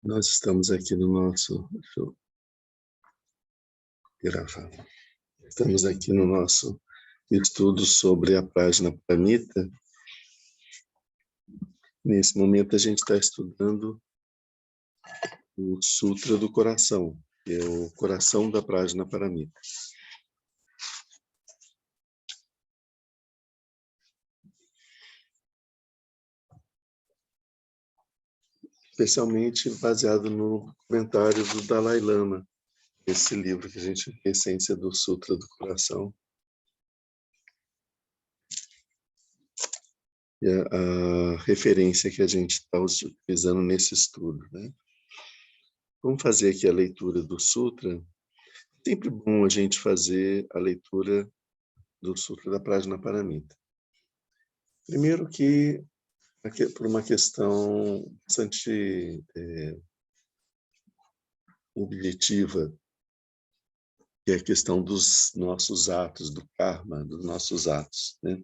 Nós estamos aqui no nosso... Deixa eu gravar. Estamos aqui no nosso estudo sobre a página Paramita. Nesse momento, a gente está estudando o Sutra do Coração, que é o coração da página Paramita. Especialmente baseado no comentário do Dalai Lama, esse livro que a gente vê, Essência do Sutra do Coração. E a referência que a gente está utilizando nesse estudo, né? Vamos fazer aqui a leitura do Sutra. É sempre bom a gente fazer a leitura do Sutra da Prajna Paramita. Primeiro que, por uma questão bastante objetiva, que é a questão dos nossos atos, do karma, dos nossos atos, né?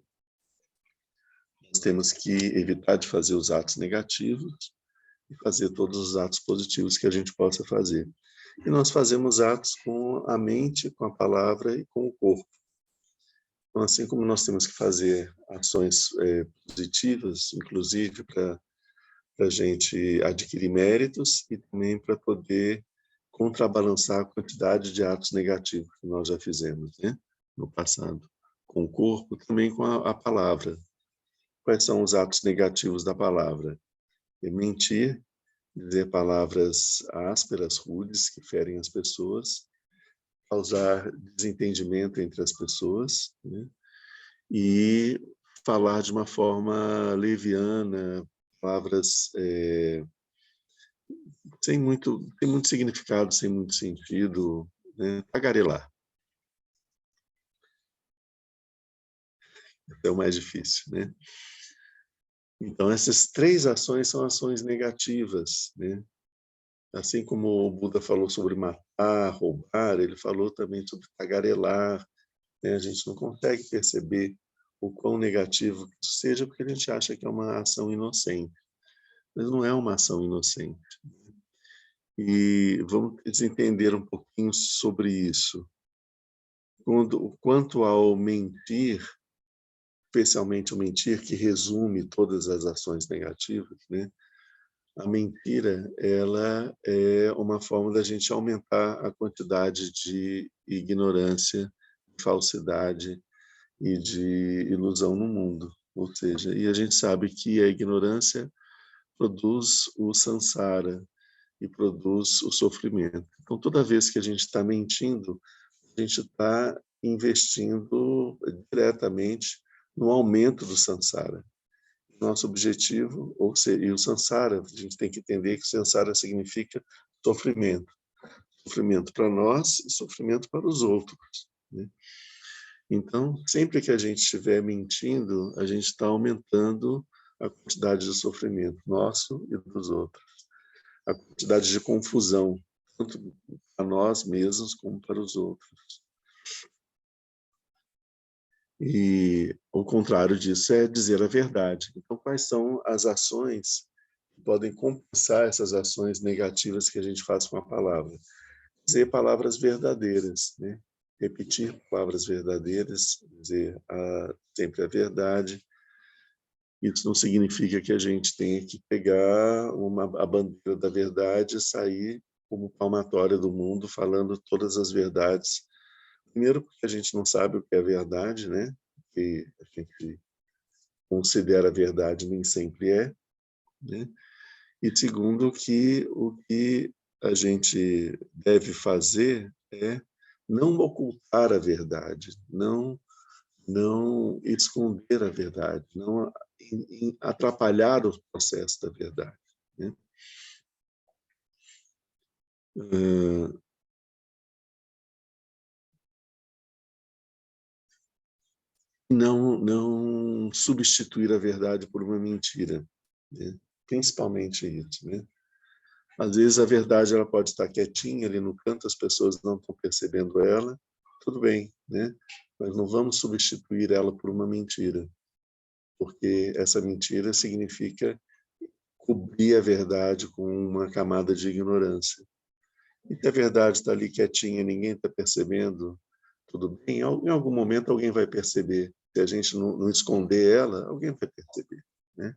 Nós temos que evitar de fazer os atos negativos e fazer todos os atos positivos que a gente possa fazer. E nós fazemos atos com a mente, com a palavra e com o corpo. Então, assim como nós temos que fazer ações positivas, inclusive para a gente adquirir méritos e também para poder contrabalançar a quantidade de atos negativos que nós já fizemos, né, no passado. Com o corpo, também com a palavra. Quais são os atos negativos da palavra? É mentir, dizer palavras ásperas, rudes, que ferem as pessoas, causar desentendimento entre as pessoas, né? E falar de uma forma leviana, palavras sem muito significado, sem muito sentido, né? Tagarelar. É o mais difícil, né? Então, essas três ações são ações negativas, né? Assim como o Buda falou sobre matar, roubar, ele falou também sobre tagarelar, né? A gente não consegue perceber o quão negativo que isso seja, porque a gente acha que é uma ação inocente. Mas não é uma ação inocente. E vamos entender um pouquinho sobre isso. Quanto ao mentir, especialmente o mentir que resume todas as ações negativas, né? A mentira, ela é uma forma da gente aumentar a quantidade de ignorância, falsidade e de ilusão no mundo. Ou seja, e a gente sabe que a ignorância produz o samsara e produz o sofrimento. Então, toda vez que a gente está mentindo, a gente está investindo diretamente no aumento do samsara. Nosso objetivo, ou seja, e o samsara, a gente tem que entender que samsara significa sofrimento. Sofrimento para nós e sofrimento para os outros, né? Então, sempre que a gente estiver mentindo, a gente está aumentando a quantidade de sofrimento nosso e dos outros. A quantidade de confusão, tanto para nós mesmos como para os outros. E o contrário disso é dizer a verdade. Então, quais são as ações que podem compensar essas ações negativas que a gente faz com a palavra? Dizer palavras verdadeiras, né? Repetir palavras verdadeiras, dizer sempre a verdade. Isso não significa que a gente tenha que pegar a bandeira da verdade e sair como palmatória do mundo, falando todas as verdades. Primeiro, porque a gente não sabe o que é verdade, né? Que a gente considera a verdade nem sempre é, né? E segundo, que o que a gente deve fazer é não ocultar a verdade, não esconder a verdade, não atrapalhar o processo da verdade, né? Não substituir a verdade por uma mentira, né? Principalmente isso, né? Às vezes a verdade ela pode estar quietinha ali no canto, as pessoas não estão percebendo ela, tudo bem, né? Mas não vamos substituir ela por uma mentira, porque essa mentira significa cobrir a verdade com uma camada de ignorância. E se a verdade está ali quietinha, ninguém está percebendo, tudo bem, em algum momento alguém vai perceber. Se a gente não esconder ela, alguém vai perceber, né?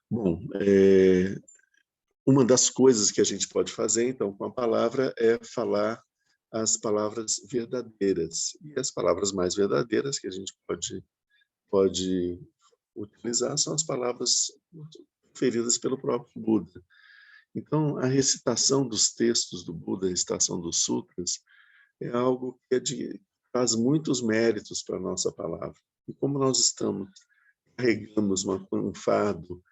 Bom, uma das coisas que a gente pode fazer, então, com a palavra é falar as palavras verdadeiras. E as palavras mais verdadeiras que a gente pode utilizar são as palavras feridas pelo próprio Buda. Então, a recitação dos textos do Buda, a recitação dos sutras, é algo que traz muitos méritos para a nossa palavra. E como nós carregamos um fardo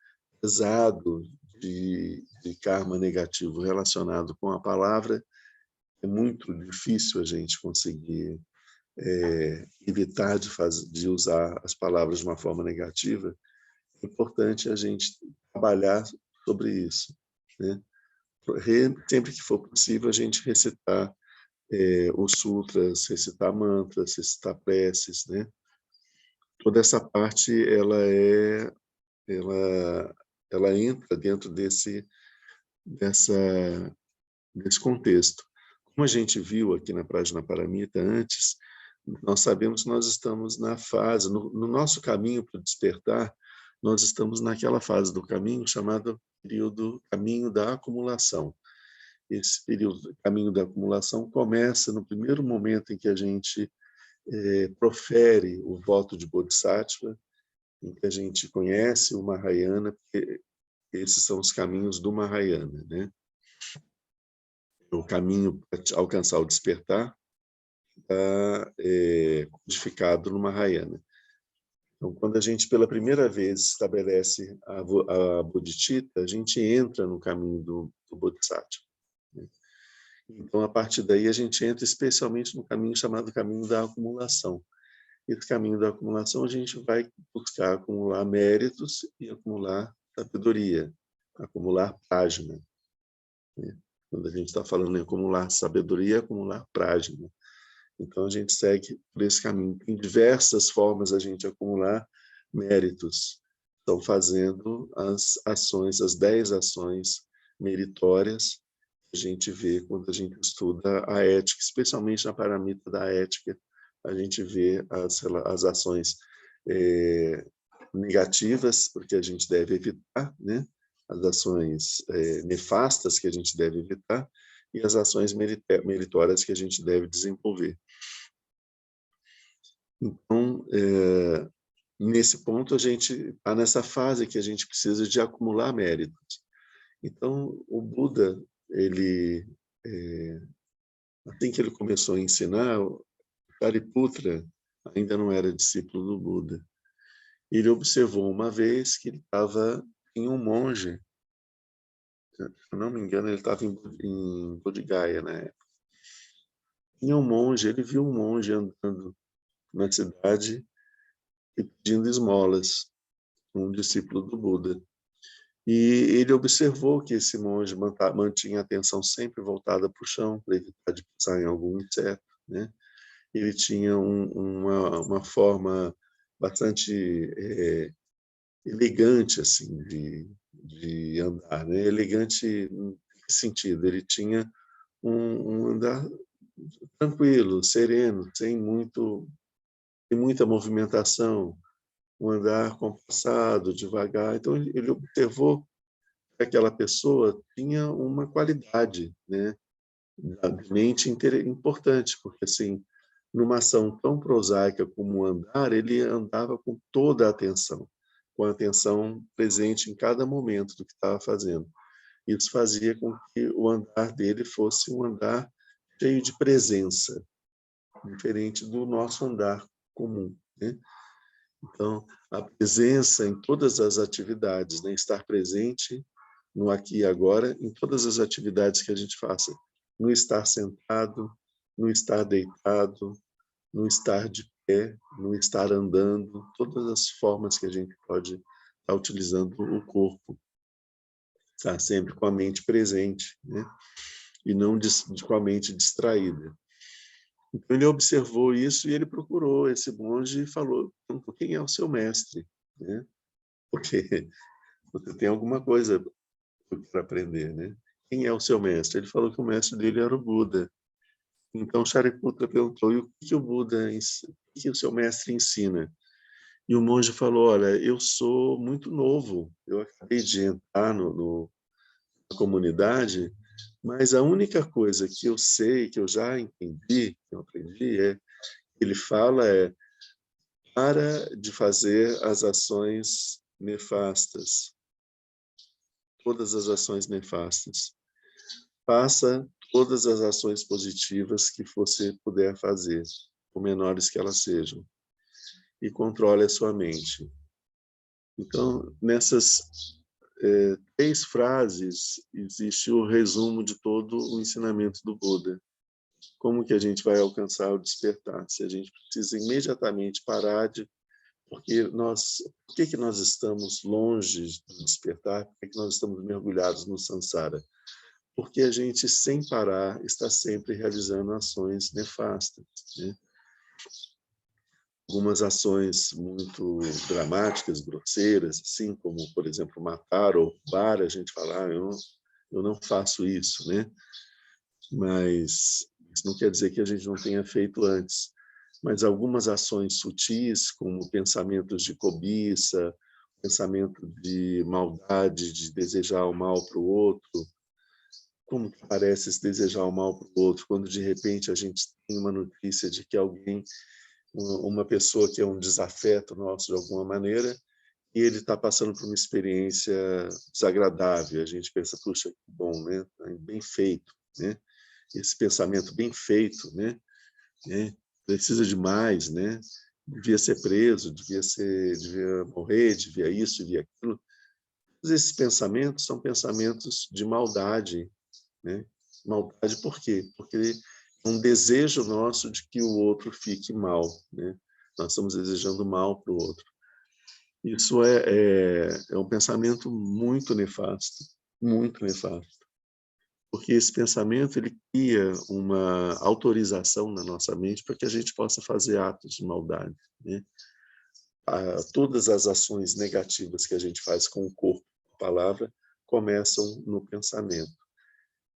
pesado de karma negativo relacionado com a palavra, é muito difícil a gente conseguir evitar de usar as palavras de uma forma negativa. É importante a gente trabalhar sobre isso, né? Sempre que for possível, a gente recitar os sutras, recitar mantras, recitar preces, né? Toda essa parte ela, ela entra dentro desse contexto. Como a gente viu aqui na Prajna Paramita antes, nós sabemos que nós estamos na fase, no nosso caminho para o despertar, nós estamos naquela fase do caminho chamada período caminho da acumulação. Esse período caminho da acumulação começa no primeiro momento em que a gente profere o voto de Bodhisattva, em que a gente conhece o Mahayana, porque esses são os caminhos do Mahayana, né? O caminho para alcançar o despertar está codificado no Mahayana. Então, quando a gente pela primeira vez estabelece a Bodhicitta, a gente entra no caminho do Bodhisattva, né? Então, a partir daí, a gente entra especialmente no caminho chamado caminho da acumulação. Esse caminho da acumulação, a gente vai buscar acumular méritos e acumular sabedoria, acumular prajna, né? Quando a gente está falando em acumular sabedoria, acumular prajna. Então, a gente segue por esse caminho. Tem diversas formas a gente acumular méritos. Estão fazendo as ações, as 10 ações meritórias que a gente vê quando a gente estuda a ética, especialmente na paramita da ética, a gente vê as ações negativas, porque a gente deve evitar, né? As ações nefastas que a gente deve evitar e as ações meritórias que a gente deve desenvolver. Então, nesse ponto, a gente está nessa fase que a gente precisa de acumular méritos. Então, o Buda, ele, assim que ele começou a ensinar, o Shariputra ainda não era discípulo do Buda. Ele observou uma vez que ele estava em um monge, se eu não me engano, ele estava em Bodh Gaya, né? Em um monge, ele viu um monge andando na cidade e pedindo esmolas, um discípulo do Buda. E ele observou que esse monge mantinha a atenção sempre voltada para o chão, para evitar de pisar em algum inseto, né? Ele tinha uma forma bastante elegante assim de andar, né? Elegante em que sentido? Ele tinha um andar tranquilo, sereno, sem muita movimentação, um andar compassado, devagar. Então ele observou que aquela pessoa tinha uma qualidade, né, da mente importante, porque assim, numa ação tão prosaica como andar, ele andava com toda a atenção, com a atenção presente em cada momento do que estava fazendo. Isso fazia com que o andar dele fosse um andar cheio de presença, diferente do nosso andar comum, né? Então, a presença em todas as atividades, né? Estar presente no aqui e agora, em todas as atividades que a gente faça. No estar sentado, no estar deitado, no estar de pé, no estar andando, todas as formas que a gente pode estar utilizando o corpo. Estar sempre com a mente presente, né? E não com a mente distraída. Então ele observou isso e ele procurou esse monge e falou: quem é o seu mestre, né? porque você tem alguma coisa para aprender, né? Quem é o seu mestre? Ele falou que o mestre dele era o Buda. Então Shariputra perguntou: e o que o Buda, o que o seu mestre ensina? E o monge falou: olha, eu sou muito novo, eu acabei de entrar na comunidade, mas a única coisa que eu sei, que eu já entendi, que eu aprendi, ele fala para de fazer as ações nefastas, todas as ações nefastas. Faça todas as ações positivas que você puder fazer, por menores que elas sejam, e controle a sua mente. Então, nessas 3 frases, existe o resumo de todo o ensinamento do Buda. Como que a gente vai alcançar o despertar? Se a gente precisa imediatamente parar de... Por que nós estamos longe do despertar? Por que nós estamos mergulhados no samsara? Porque a gente, sem parar, está sempre realizando ações nefastas, né? Algumas ações muito dramáticas, grosseiras, assim como, por exemplo, matar ou roubar, a gente fala, eu não faço isso, né? Mas isso não quer dizer que a gente não tenha feito antes. Mas algumas ações sutis, como pensamentos de cobiça, pensamento de maldade, de desejar o mal para o outro, como que parece se desejar o mal para o outro, quando de repente a gente tem uma notícia de que alguém, uma pessoa que é um desafeto nosso de alguma maneira, e ele está passando por uma experiência desagradável. A gente pensa, puxa, que bom, né? Bem feito, né? Esse pensamento bem feito, né? Precisa de mais, né? Devia ser preso, devia morrer, devia isso, devia aquilo. Todos esses pensamentos são pensamentos de maldade, né? Maldade por quê? Porque é um desejo nosso de que o outro fique mal, né? Nós estamos desejando mal para o outro. Isso é um pensamento muito muito nefasto, porque esse pensamento ele cria uma autorização na nossa mente para que a gente possa fazer atos de maldade, né? Todas as ações negativas que a gente faz com o corpo, com a palavra, começam no pensamento.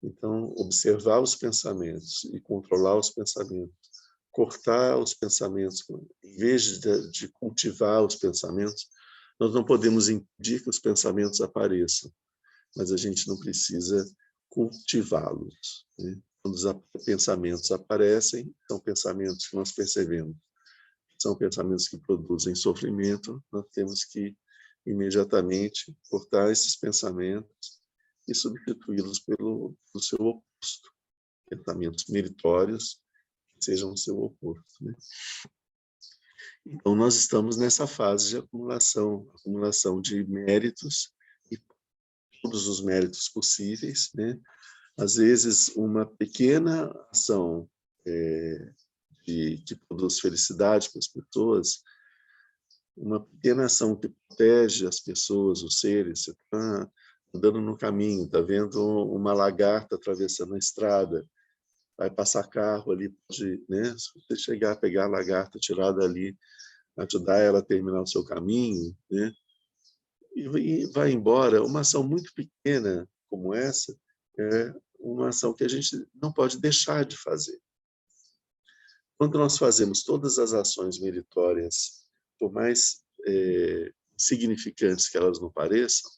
Então, observar os pensamentos e controlar os pensamentos, cortar os pensamentos, em vez de cultivar os pensamentos, nós não podemos impedir que os pensamentos apareçam, mas a gente não precisa cultivá-los, né? Quando os pensamentos aparecem, são pensamentos que nós percebemos, são pensamentos que produzem sofrimento, nós temos que imediatamente cortar esses pensamentos e substituí-los pelo seu oposto, pensamentos meritórios que sejam o seu oposto, né? Então, nós estamos nessa fase de acumulação de méritos, e todos os méritos possíveis, né? Às vezes, uma pequena ação que produz felicidade para as pessoas, uma pequena ação que protege as pessoas, os seres. Você está andando no caminho, está vendo uma lagarta atravessando a estrada, vai passar carro ali, pode, né? Se você chegar a pegar a lagarta, tirar dali, ajudar ela a terminar o seu caminho, né? E vai embora. Uma ação muito pequena como essa é uma ação que a gente não pode deixar de fazer. Quando nós fazemos todas as ações meritórias, por mais significantes que elas não pareçam,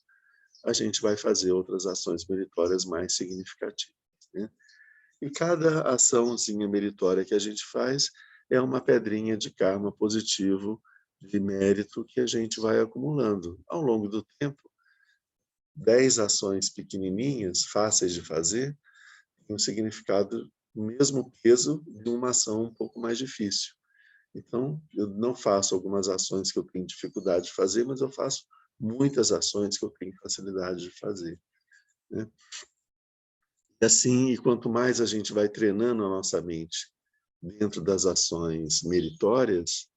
a gente vai fazer outras ações meritórias mais significativas, né? E cada açãozinha meritória que a gente faz é uma pedrinha de karma positivo, de mérito que a gente vai acumulando. Ao longo do tempo, 10 ações pequenininhas, fáceis de fazer, têm um significado, o mesmo peso de uma ação um pouco mais difícil. Então, eu não faço algumas ações que eu tenho dificuldade de fazer, mas eu faço muitas ações que eu tenho facilidade de fazer, né? E assim, e quanto mais a gente vai treinando a nossa mente dentro das ações meritórias,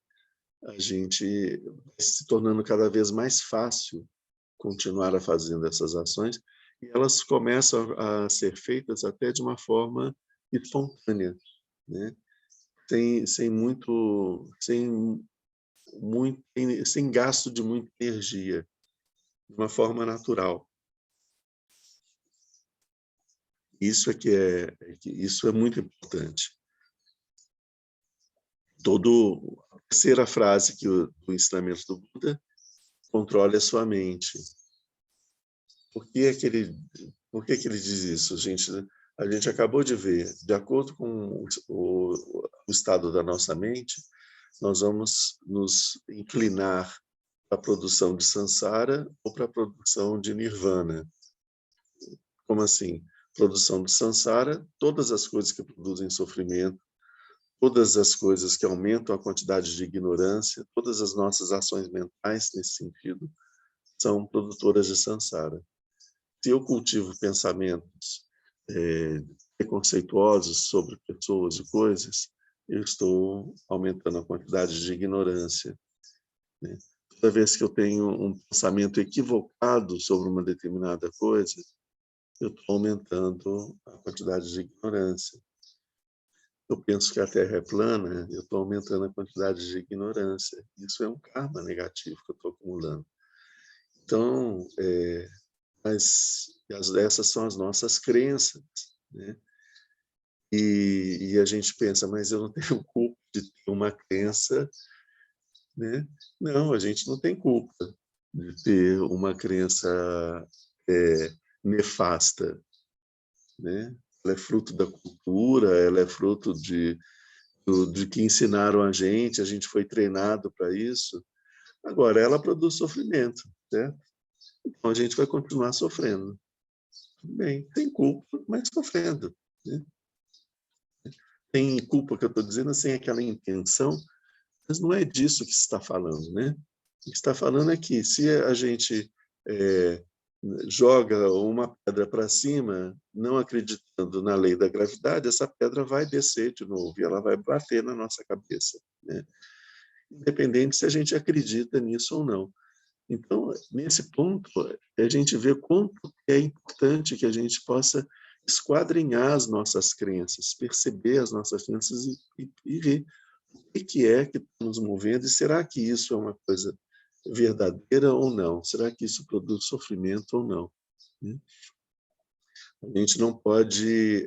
a gente vai se tornando cada vez mais fácil continuar a fazendo essas ações, e elas começam a ser feitas até de uma forma espontânea, né? Sem gasto de muita energia. de uma forma natural. Isso isso é muito importante. A terceira frase do ensinamento do Buda: controle a sua mente. Por que que ele diz isso? A gente acabou de ver, de acordo com o estado da nossa mente, nós vamos nos inclinar para a produção de samsara ou para a produção de nirvana. Como assim? Produção de samsara, todas as coisas que produzem sofrimento, todas as coisas que aumentam a quantidade de ignorância, todas as nossas ações mentais nesse sentido, são produtoras de samsara. Se eu cultivo pensamentos preconceituosos sobre pessoas e coisas, eu estou aumentando a quantidade de ignorância, né? Toda vez que eu tenho um pensamento equivocado sobre uma determinada coisa, eu estou aumentando a quantidade de ignorância. Eu penso que a Terra é plana, eu estou aumentando a quantidade de ignorância. Isso é um karma negativo que eu estou acumulando. Então, essas são as nossas crenças, né? E a gente pensa, mas eu não tenho culpa de ter uma crença, né? Não, a gente não tem culpa de ter uma crença nefasta, né? Ela é fruto da cultura, ela é fruto de que ensinaram a gente foi treinado para isso. Agora, ela produz sofrimento, certo? Então a gente vai continuar sofrendo. Tudo bem, tem culpa, mas sofrendo, né? Tem culpa que eu estou dizendo sem aquela intenção, mas não é disso que se está falando, né? O que está falando é que se a gente joga uma pedra para cima, não acreditando na lei da gravidade, essa pedra vai descer de novo e ela vai bater na nossa cabeça, né? Independente se a gente acredita nisso ou não. Então, nesse ponto, a gente vê quanto é importante que a gente possa esquadrinhar as nossas crenças, perceber as nossas crenças e ver o que é que está nos movendo e será que isso é uma coisa verdadeira ou não? Será que isso produz sofrimento ou não? A gente não pode...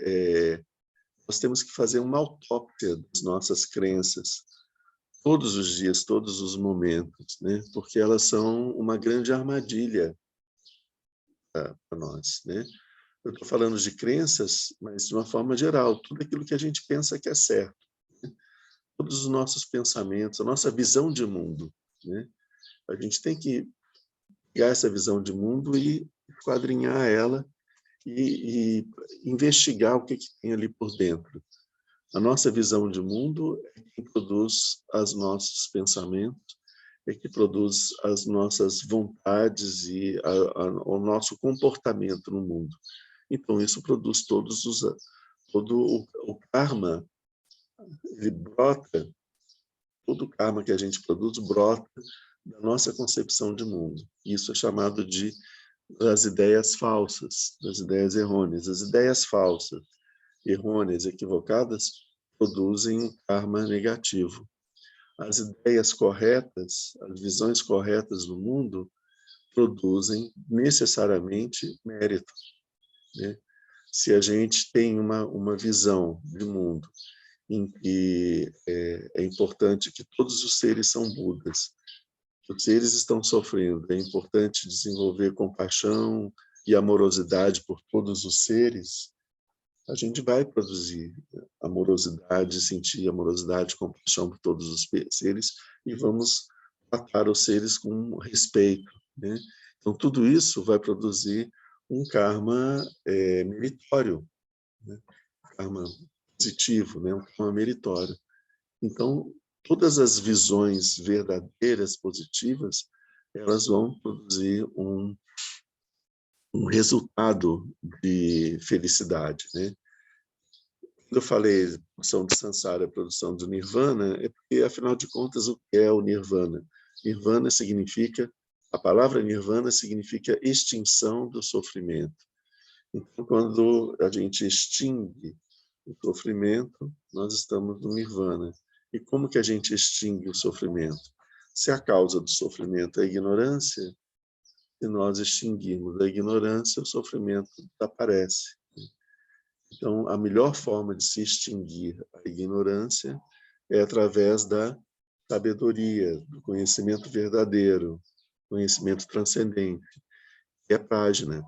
nós temos que fazer uma autópsia das nossas crenças todos os dias, todos os momentos, né? Porque elas são uma grande armadilha para nós, né? Eu estou falando de crenças, mas de uma forma geral, tudo aquilo que a gente pensa que é certo, né? Todos os nossos pensamentos, a nossa visão de mundo, né? A gente tem que pegar essa visão de mundo e esquadrinhar ela e investigar o que tem ali por dentro. A nossa visão de mundo é que produz os nossos pensamentos, é que produz as nossas vontades e o nosso comportamento no mundo. Então, isso produz todo o karma, ele brota, todo o karma que a gente produz brota da nossa concepção de mundo. Isso é chamado das ideias falsas, das ideias errôneas. As ideias falsas, errôneas, equivocadas, produzem um karma negativo. As ideias corretas, as visões corretas do mundo, produzem necessariamente mérito, né? Se a gente tem uma visão de mundo em que é importante que todos os seres são Budas, que os seres estão sofrendo, é importante desenvolver compaixão e amorosidade por todos os seres, a gente vai produzir amorosidade, sentir amorosidade, compaixão por todos os seres e vamos tratar os seres com respeito, né? Então, tudo isso vai produzir um karma meritório, né? Karma positivo, né? Um karma meritório. Então, todas as visões verdadeiras, positivas, elas vão produzir um resultado de felicidade, né? Quando eu falei produção de samsara, produção de nirvana, é porque, afinal de contas, o que é o nirvana? Nirvana significa, a palavra nirvana significa extinção do sofrimento. Então, quando a gente extingue o sofrimento, nós estamos no nirvana. E como que a gente extingue o sofrimento? Se a causa do sofrimento é a ignorância, Se nós extinguirmos a ignorância, o sofrimento desaparece. Então, a melhor forma de se extinguir a ignorância é através da sabedoria, do conhecimento verdadeiro, conhecimento transcendente, que é a página.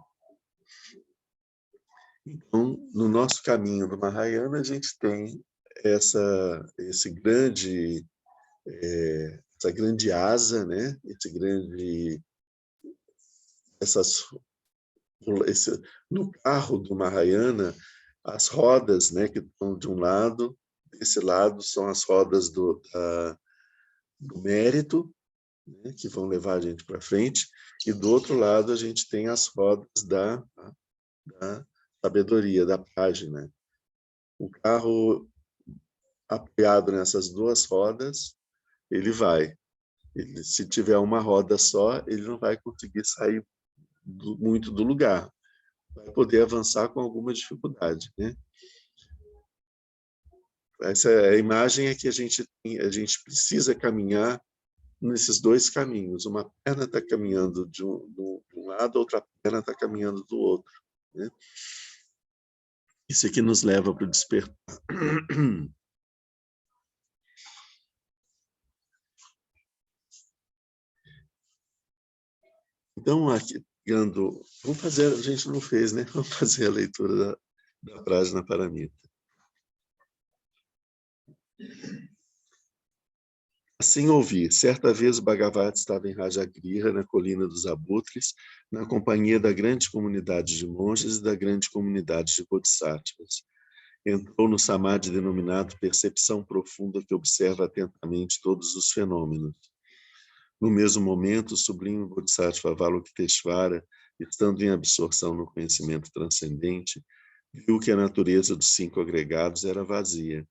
Então, no nosso caminho do Mahayana, a gente tem essa grande asa, né? No carro do Mahayana, as rodas, né, que estão de um lado, desse lado são as rodas do mérito, né, que vão levar a gente para frente, e do outro lado a gente tem as rodas da sabedoria, da página. O carro apoiado nessas duas rodas, ele vai. Se tiver uma roda só, ele não vai conseguir sair muito do lugar. Vai poder avançar com alguma dificuldade, né? Essa é a imagem é que a gente precisa caminhar nesses dois caminhos. Uma perna está caminhando de um lado, outra perna está caminhando do outro, né? Isso aqui nos leva para o despertar. Então, aqui, vamos fazer, a gente não fez, né? Vamos fazer a leitura da Prajna Paramita. Assim ouvi, certa vez o Bhagavat estava em Rajagriha, na colina dos abutres, na companhia da grande comunidade de monges e da grande comunidade de bodhisattvas. Entrou no samadhi denominado percepção profunda que observa atentamente todos os fenômenos. No mesmo momento, o sublime Bodhisattva Avalokiteshvara, estando em absorção no conhecimento transcendente, viu que a natureza dos cinco agregados era vazia.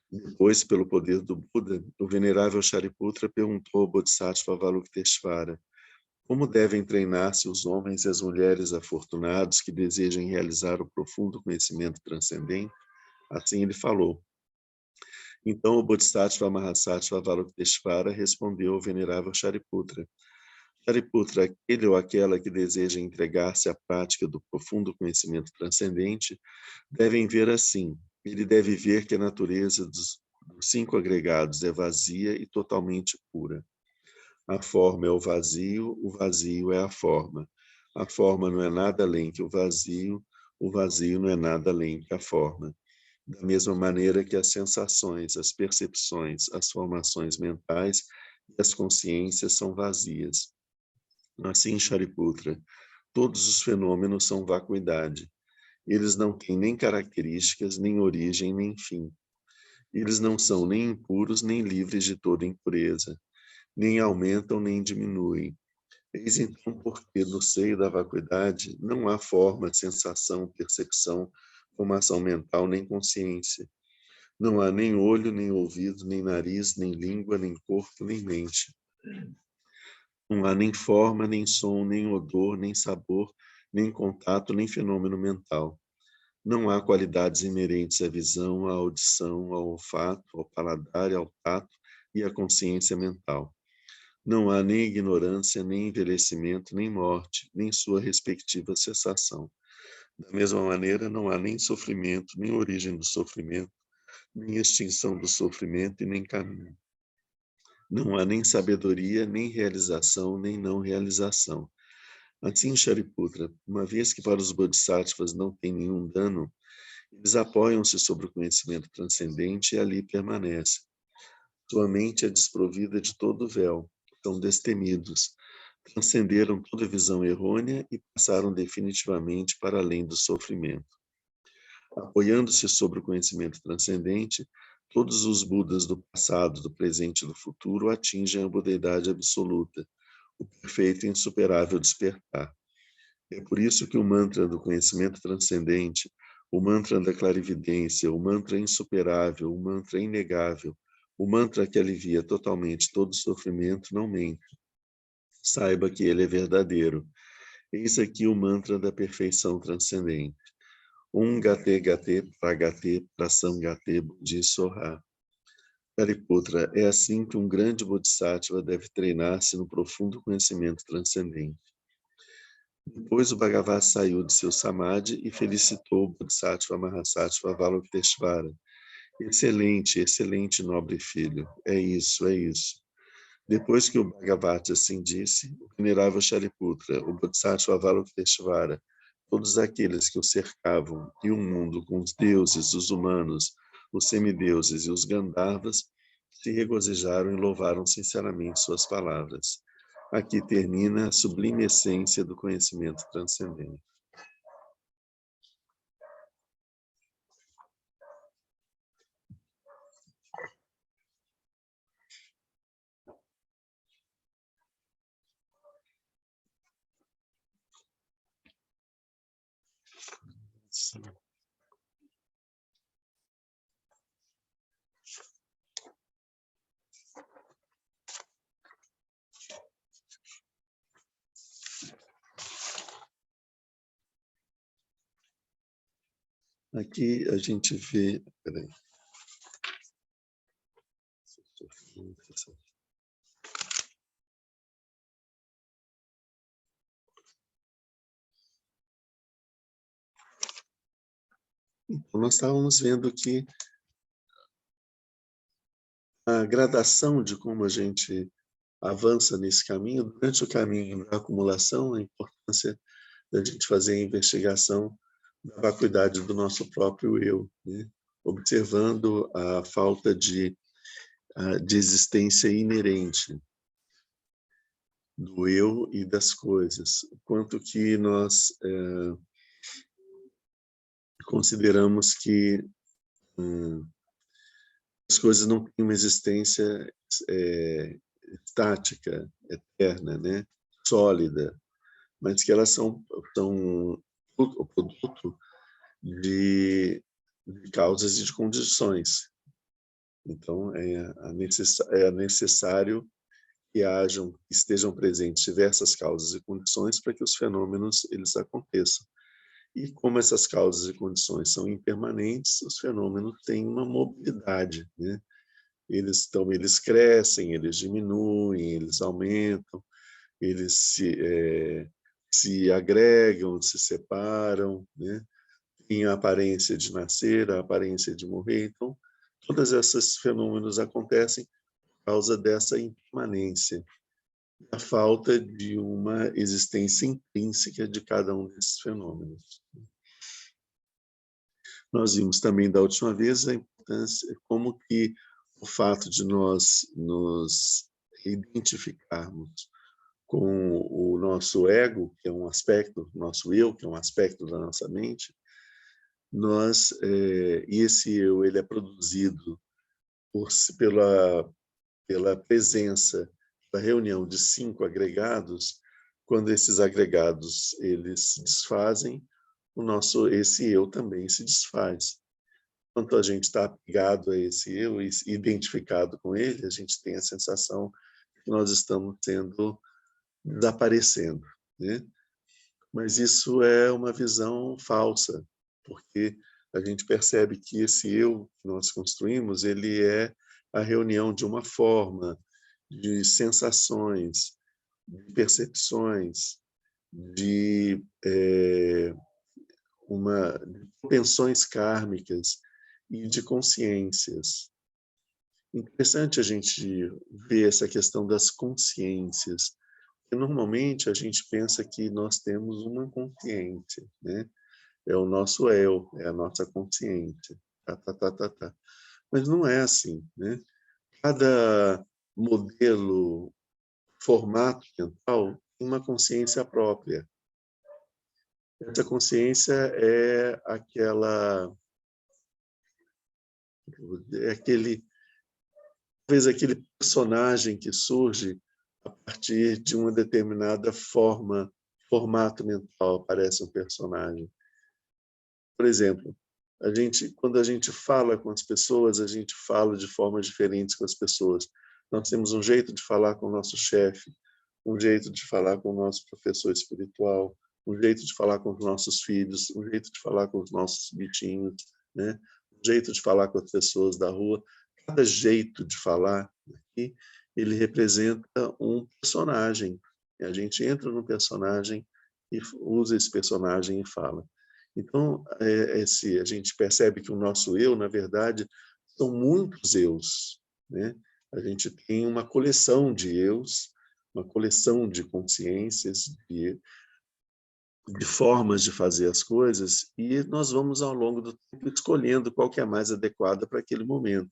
Depois, pelo poder do Buda, o venerável Shariputra perguntou ao Bodhisattva Avalokiteshvara: como devem treinar-se os homens e as mulheres afortunados que desejem realizar o profundo conhecimento transcendente? Assim ele falou. Então o Bodhisattva Mahasattva Avalokiteshvara respondeu ao venerável Shariputra: Shariputra, aquele ou aquela que deseja entregar-se à prática do profundo conhecimento transcendente, devem ver assim. Ele deve ver que a natureza dos cinco agregados é vazia e totalmente pura. A forma é o vazio é a forma. A forma não é nada além que o vazio não é nada além que a forma. Da mesma maneira que as sensações, as percepções, as formações mentais e as consciências são vazias. Assim, Shariputra, todos os fenômenos são vacuidade. Eles não têm nem características, nem origem, nem fim. Eles não são nem impuros, nem livres de toda impureza, nem aumentam, nem diminuem. Eis então porque no seio da vacuidade não há forma, sensação, percepção, formação mental, nem consciência. Não há nem olho, nem ouvido, nem nariz, nem língua, nem corpo, nem mente. Não há nem forma, nem som, nem odor, nem sabor, nem contato, nem fenômeno mental. Não há qualidades inerentes à visão, à audição, ao olfato, ao paladar, ao tato e à consciência mental. Não há nem ignorância, nem envelhecimento, nem morte, nem sua respectiva cessação. Da mesma maneira, não há nem sofrimento, nem origem do sofrimento, nem extinção do sofrimento e nem caminho. Não há nem sabedoria, nem realização, nem não realização. Assim, Shariputra, uma vez que para os bodhisattvas não tem nenhum dano, eles apoiam-se sobre o conhecimento transcendente e ali permanecem. Sua mente é desprovida de todo véu, são destemidos, transcenderam toda visão errônea e passaram definitivamente para além do sofrimento. Apoiando-se sobre o conhecimento transcendente, todos os Budas do passado, do presente e do futuro atingem a budeidade absoluta, o perfeito e insuperável despertar. É por isso que o mantra do conhecimento transcendente, o mantra da clarividência, o mantra insuperável, o mantra inegável, o mantra que alivia totalmente todo sofrimento não mente. Saiba que ele é verdadeiro. Eis aqui o mantra da perfeição transcendente. Gate Gate Pragate Prasangate Buddhi Soha. Shariputra, é assim que um grande bodhisattva deve treinar-se no profundo conhecimento transcendente. Depois o Bhagavat saiu de seu samadhi e felicitou o Bodhisattva Mahasattva Avalokiteshvara. Excelente, excelente, nobre filho. É isso, é isso. Depois que o Bhagavat assim disse, o venerável Shariputra, o Bodhisattva Avalokiteshvara, todos aqueles que o cercavam e o mundo com os deuses, os humanos, os semideuses e os Gandharvas se regozijaram e louvaram sinceramente suas palavras. Aqui termina a sublime essência do conhecimento transcendente. Sim. Aqui a gente vê... Peraí. Então, nós estávamos vendo que a gradação de como a gente avança nesse caminho, durante o caminho da acumulação, a importância da gente fazer a investigação da vacuidade do nosso próprio eu, né? Observando a falta de existência inerente do eu e das coisas, o quanto que nós consideramos que as coisas não têm uma existência estática, eterna, né? Sólida, mas que elas são o produto de causas e de condições. Então, é necessário que estejam presentes diversas causas e condições para que os fenômenos eles aconteçam. E como essas causas e condições são impermanentes, os fenômenos têm uma mobilidade, né? Eles crescem, eles diminuem, eles aumentam, eles se agregam, se separam, né? Tem a aparência de nascer, a aparência de morrer. Então, todos esses fenômenos acontecem por causa dessa impermanência, a falta de uma existência intrínseca de cada um desses fenômenos. Nós vimos também da última vez a importância, como que o fato de nós nos identificarmos com o nosso ego, que é um aspecto, nosso eu, que é um aspecto da nossa mente, e esse eu ele é produzido pela presença da reunião de 5 agregados. Quando esses agregados eles se desfazem, esse eu também se desfaz. Quando a gente está apegado a esse eu e identificado com ele, a gente tem a sensação que nós estamos desaparecendo, né? Mas isso é uma visão falsa, porque a gente percebe que esse eu que nós construímos, ele é a reunião de uma forma, de sensações, de percepções, de de propensões kármicas e de consciências. Interessante a gente ver essa questão das consciências, porque normalmente a gente pensa que nós temos uma consciência, né? É o nosso eu, é a nossa consciência. Tá. Mas não é assim, né? Cada modelo, formato mental tem uma consciência própria. Essa consciência talvez aquele personagem que surge a partir de uma determinada formato mental, aparece um personagem. Por exemplo, quando a gente fala com as pessoas, a gente fala de formas diferentes com as pessoas. Nós temos um jeito de falar com o nosso chefe, um jeito de falar com o nosso professor espiritual, um jeito de falar com os nossos filhos, um jeito de falar com os nossos bichinhos, né? Um jeito de falar com as pessoas da rua. Cada jeito de falar aqui, ele representa um personagem. E a gente entra no personagem e usa esse personagem e fala. Então, a gente percebe que o nosso eu, na verdade, são muitos eus, né? A gente tem uma coleção de eus, uma coleção de consciências, de formas de fazer as coisas, e nós vamos, ao longo do tempo, escolhendo qual que é a mais adequada para aquele momento,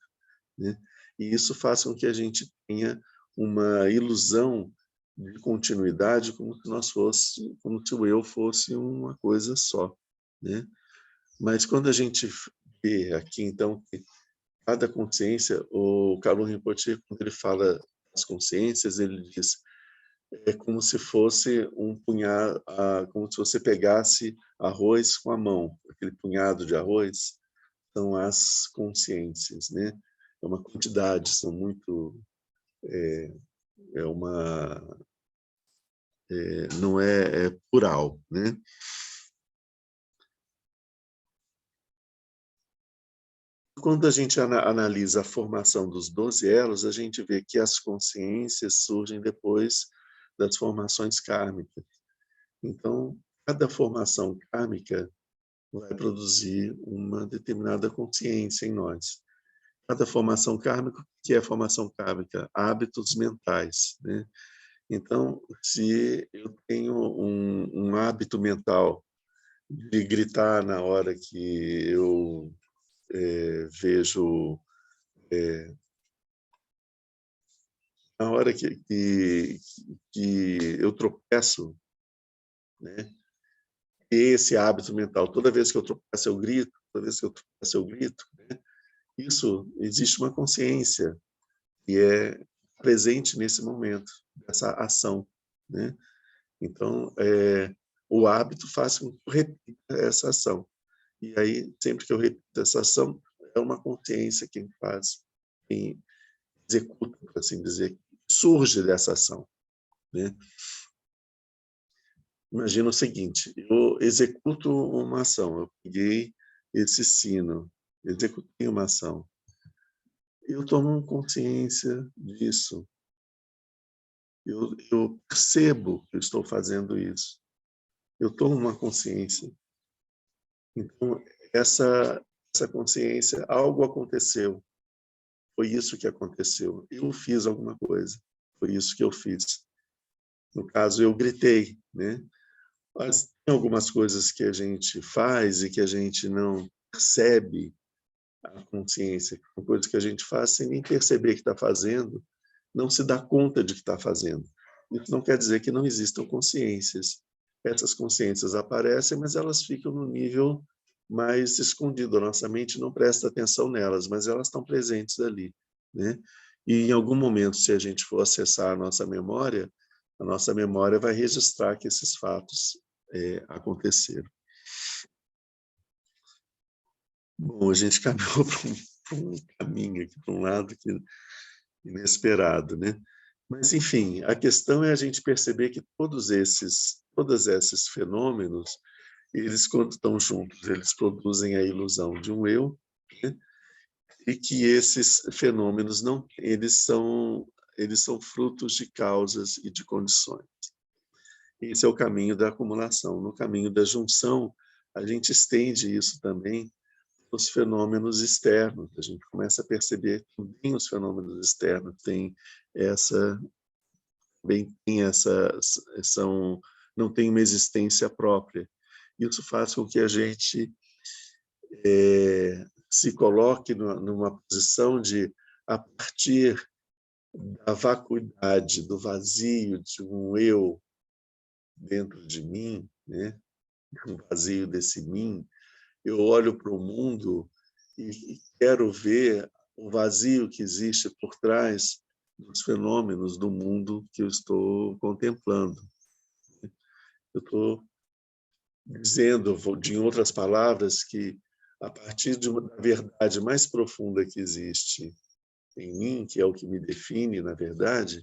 né? E isso faz com que a gente tenha uma ilusão de continuidade, como se o eu fosse uma coisa só, né? Mas quando a gente vê aqui, então, que cada consciência, o Kalu Rinpoche, quando ele fala das consciências, ele diz, é como se fosse um punhado, como se você pegasse arroz com a mão, aquele punhado de arroz, são as consciências, né? É uma quantidade, são muito, não é plural, né? Quando a gente analisa a formação dos 12 elos, a gente vê que as consciências surgem depois das formações kármicas. Então, cada formação kármica vai produzir uma determinada consciência em nós. Cada formação kármica, o que é formação kármica? Hábitos mentais, né? Então, se eu tenho um hábito mental de gritar na hora que eu vejo, na hora que eu tropeço, né? Esse hábito mental, toda vez que eu tropeço eu grito, toda vez que eu tropeço eu grito, né? Isso, existe uma consciência que é presente nesse momento, dessa ação, né? Então, o hábito faz com que eu repita essa ação. E aí, sempre que eu repito essa ação, é uma consciência quem faz, quem executa, por assim dizer, surge dessa ação, né? Imagina o seguinte, eu executo uma ação, eu peguei esse sino, executei uma ação. Eu tomo consciência disso. Eu percebo que eu estou fazendo isso. Eu tomo uma consciência. Então, essa consciência, algo aconteceu. Foi isso que aconteceu. Eu fiz alguma coisa. Foi isso que eu fiz. No caso, eu gritei, né? Mas tem algumas coisas que a gente faz e que a gente não percebe a consciência. São coisas que a gente faz sem nem perceber que está fazendo, não se dá conta de que está fazendo. Isso não quer dizer que não existam consciências. Essas consciências aparecem, mas elas ficam no nível mais escondido. A nossa mente não presta atenção nelas, mas elas estão presentes ali, né? E em algum momento, se a gente for acessar a nossa memória vai registrar que esses fatos aconteceram. Bom, a gente caminhou para um caminho aqui, para um lado que inesperado, né? Mas, enfim, a questão é a gente perceber que todos esses fenômenos, eles, quando estão juntos, eles produzem a ilusão de um eu, né? E que esses fenômenos não, eles são frutos de causas e de condições. Esse é o caminho da acumulação. No caminho da junção, a gente estende isso também os fenômenos externos. A gente começa a perceber que também os fenômenos externos têm essa, bem tem essa, não tem uma existência própria. Isso faz com que a gente se coloque numa posição de, a partir da vacuidade, do vazio de um eu dentro de mim, né? Um vazio desse mim, eu olho para o mundo e quero ver o vazio que existe por trás dos fenômenos do mundo que eu estou contemplando. Eu estou dizendo, em outras palavras, que a partir de uma verdade mais profunda que existe em mim, que é o que me define, na verdade,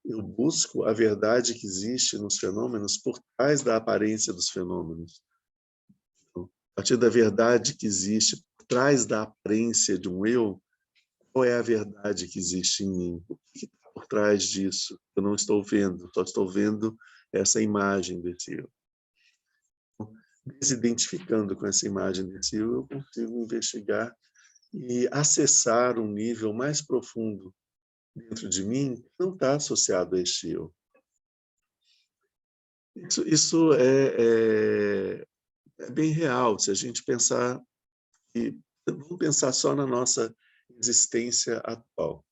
eu busco a verdade que existe nos fenômenos por trás da aparência dos fenômenos. Então, a partir da verdade que existe por trás da aparência de um eu, qual é a verdade que existe em mim? O que está por trás disso. Eu não estou vendo, só estou vendo essa imagem desse eu. Desidentificando com essa imagem desse eu consigo investigar e acessar um nível mais profundo dentro de mim que não está associado a este eu. Isso é bem real, se a gente pensar, e vamos pensar só na nossa existência atual.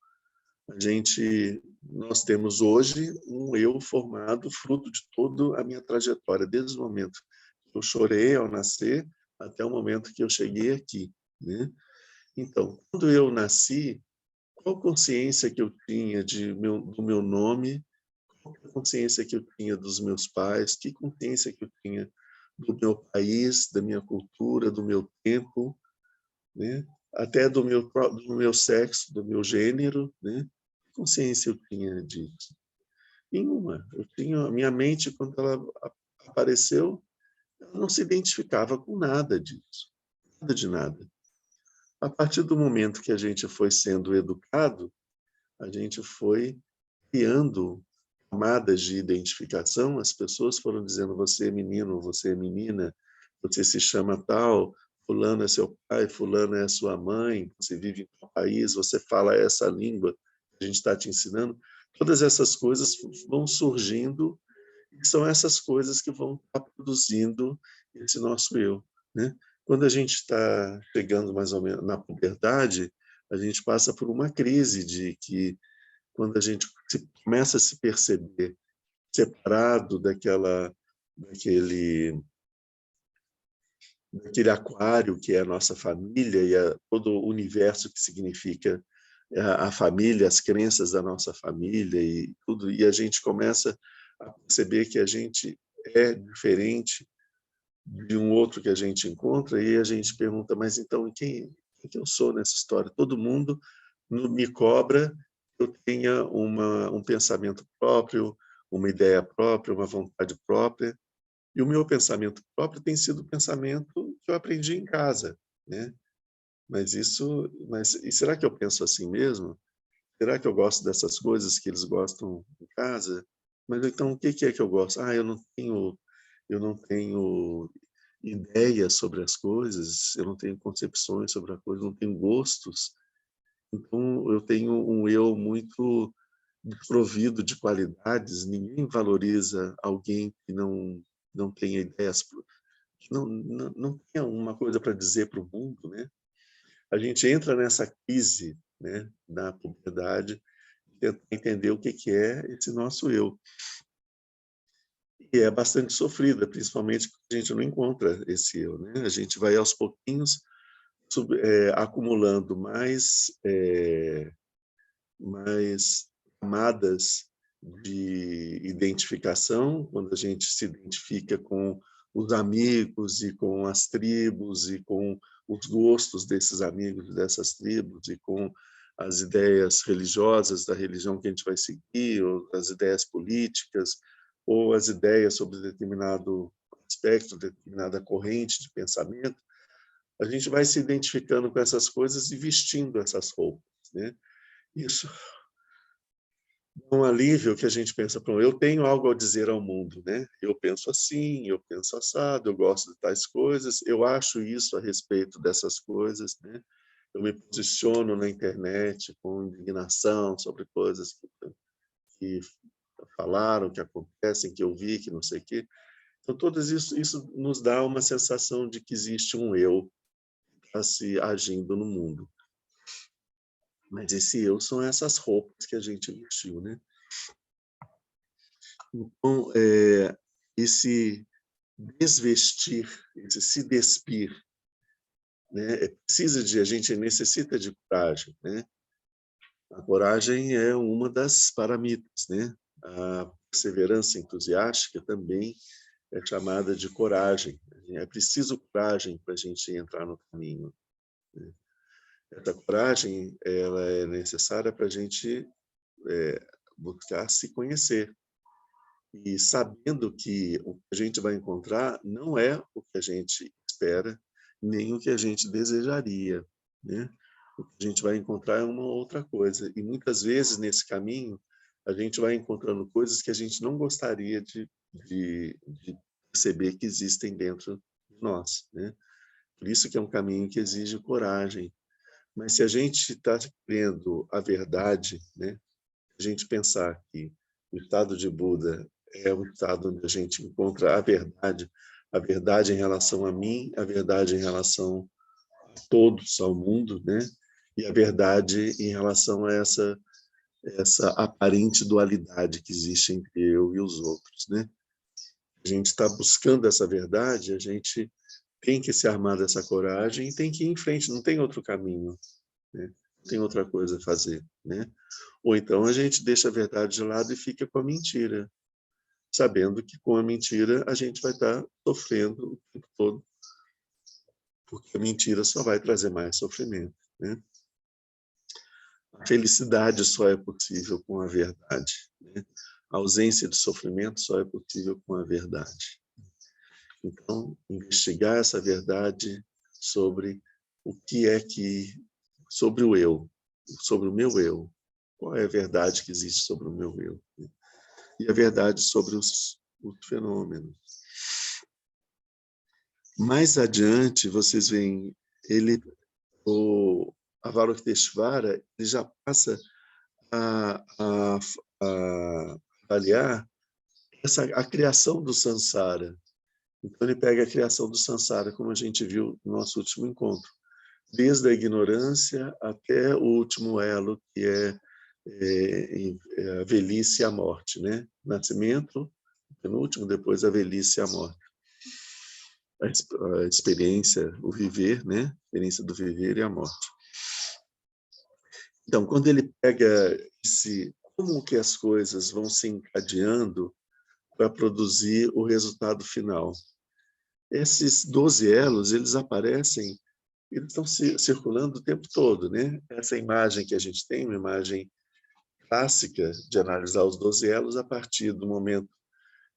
Nós temos hoje um eu formado fruto de toda a minha trajetória, desde o momento que eu chorei ao nascer até o momento que eu cheguei aqui, né? Então, quando eu nasci, qual consciência que eu tinha do meu nome, qual consciência que eu tinha dos meus pais, que consciência que eu tinha do meu país, da minha cultura, do meu tempo, né? Até do meu sexo, do meu gênero, né? Que consciência eu tinha disso? Nenhuma. A minha mente, quando ela apareceu, ela não se identificava com nada disso, nada de nada. A partir do momento que a gente foi sendo educado, a gente foi criando camadas de identificação, as pessoas foram dizendo: você é menino, você é menina, você se chama tal, fulano é seu pai, fulano é sua mãe, você vive em tal país, você fala essa língua que a gente está te ensinando. Todas essas coisas vão surgindo e são essas coisas que vão estar produzindo esse nosso eu, né? Quando a gente está chegando mais ou menos na puberdade, a gente passa por uma crise de que quando a gente começa a se perceber separado daquele aquário que é a nossa família e todo o universo que significa a família, as crenças da nossa família e tudo, e a gente começa a perceber que a gente é diferente de um outro que a gente encontra, e a gente pergunta: mas então quem que eu sou nessa história? Todo mundo me cobra que eu tenha um pensamento próprio, uma ideia própria, uma vontade própria, e o meu pensamento próprio tem sido o pensamento que eu aprendi em casa, né? Mas e será que eu penso assim mesmo? Será que eu gosto dessas coisas que eles gostam em casa? Mas então o que é que eu gosto? Eu não tenho ideias sobre as coisas, eu não tenho concepções sobre a coisa, não tenho gostos. Então eu tenho um eu muito desprovido de qualidades. Ninguém valoriza alguém que não tenha ideias, que não tenha uma coisa para dizer para o mundo, né? A gente entra nessa crise, né, da puberdade, tentar entender o que é esse nosso eu. E é bastante sofrida, principalmente porque a gente não encontra esse eu, né? A gente vai aos pouquinhos acumulando mais camadas de identificação, quando a gente se identifica com os amigos e com as tribos e com os gostos desses amigos, dessas tribos, e com as ideias religiosas da religião que a gente vai seguir, ou as ideias políticas, ou as ideias sobre determinado aspecto, determinada corrente de pensamento. A gente vai se identificando com essas coisas e vestindo essas roupas, né? Isso é um alívio que a gente pensa: eu tenho algo a dizer ao mundo, né? Eu penso assim, eu penso assado, eu gosto de tais coisas, eu acho isso a respeito dessas coisas, né? Eu me posiciono na internet com indignação sobre coisas que falaram, que acontecem, que eu vi, que não sei o quê. Então, isso nos dá uma sensação de que existe um eu se agindo no mundo. Mas esse eu são essas roupas que a gente vestiu, né? Então, esse desvestir, esse se despir, né? A gente necessita de coragem, né? A coragem é uma das paramitas, né? A perseverança entusiástica também é chamada de coragem. É preciso coragem para a gente entrar no caminho, né? Essa coragem, ela é necessária para a gente buscar se conhecer, e sabendo que o que a gente vai encontrar não é o que a gente espera, nem o que a gente desejaria, né? O que a gente vai encontrar é uma outra coisa. E muitas vezes nesse caminho a gente vai encontrando coisas que a gente não gostaria de perceber que existem dentro de nós, né? Por isso que é um caminho que exige coragem. Mas se a gente está querendo a verdade, né? A gente pensar que o estado de Buda é um estado onde a gente encontra a verdade em relação a mim, a verdade em relação a todos, ao mundo, né? E a verdade em relação a essa aparente dualidade que existe entre eu e os outros, né? A gente está buscando essa verdade, a gente tem que se armar dessa coragem e tem que ir em frente, não tem outro caminho, né? Não tem outra coisa a fazer, né? Ou então a gente deixa a verdade de lado e fica com a mentira, sabendo que com a mentira a gente vai estar sofrendo o tempo todo, porque a mentira só vai trazer mais sofrimento, né? A felicidade só é possível com a verdade, né? A ausência de sofrimento só é possível com a verdade. Então, investigar essa verdade sobre o que é que, sobre o eu, sobre o meu eu. Qual é a verdade que existe sobre o meu eu? E a verdade sobre os fenômenos. Mais adiante, vocês veem, o Avalokiteshvara, ele já passa a avaliar a criação do Sansara. Então, ele pega a criação do Sansara, como a gente viu no nosso último encontro, desde a ignorância até o último elo, que é a velhice e a morte, né? Nascimento, penúltimo, depois a velhice e a morte. A experiência, o viver, né? A experiência do viver e a morte. Então, quando ele pega como que as coisas vão se encadeando para produzir o resultado final. Esses 12 elos, eles aparecem, eles estão circulando o tempo todo, né? Essa imagem que a gente tem, uma imagem clássica de analisar os 12 elos a partir do momento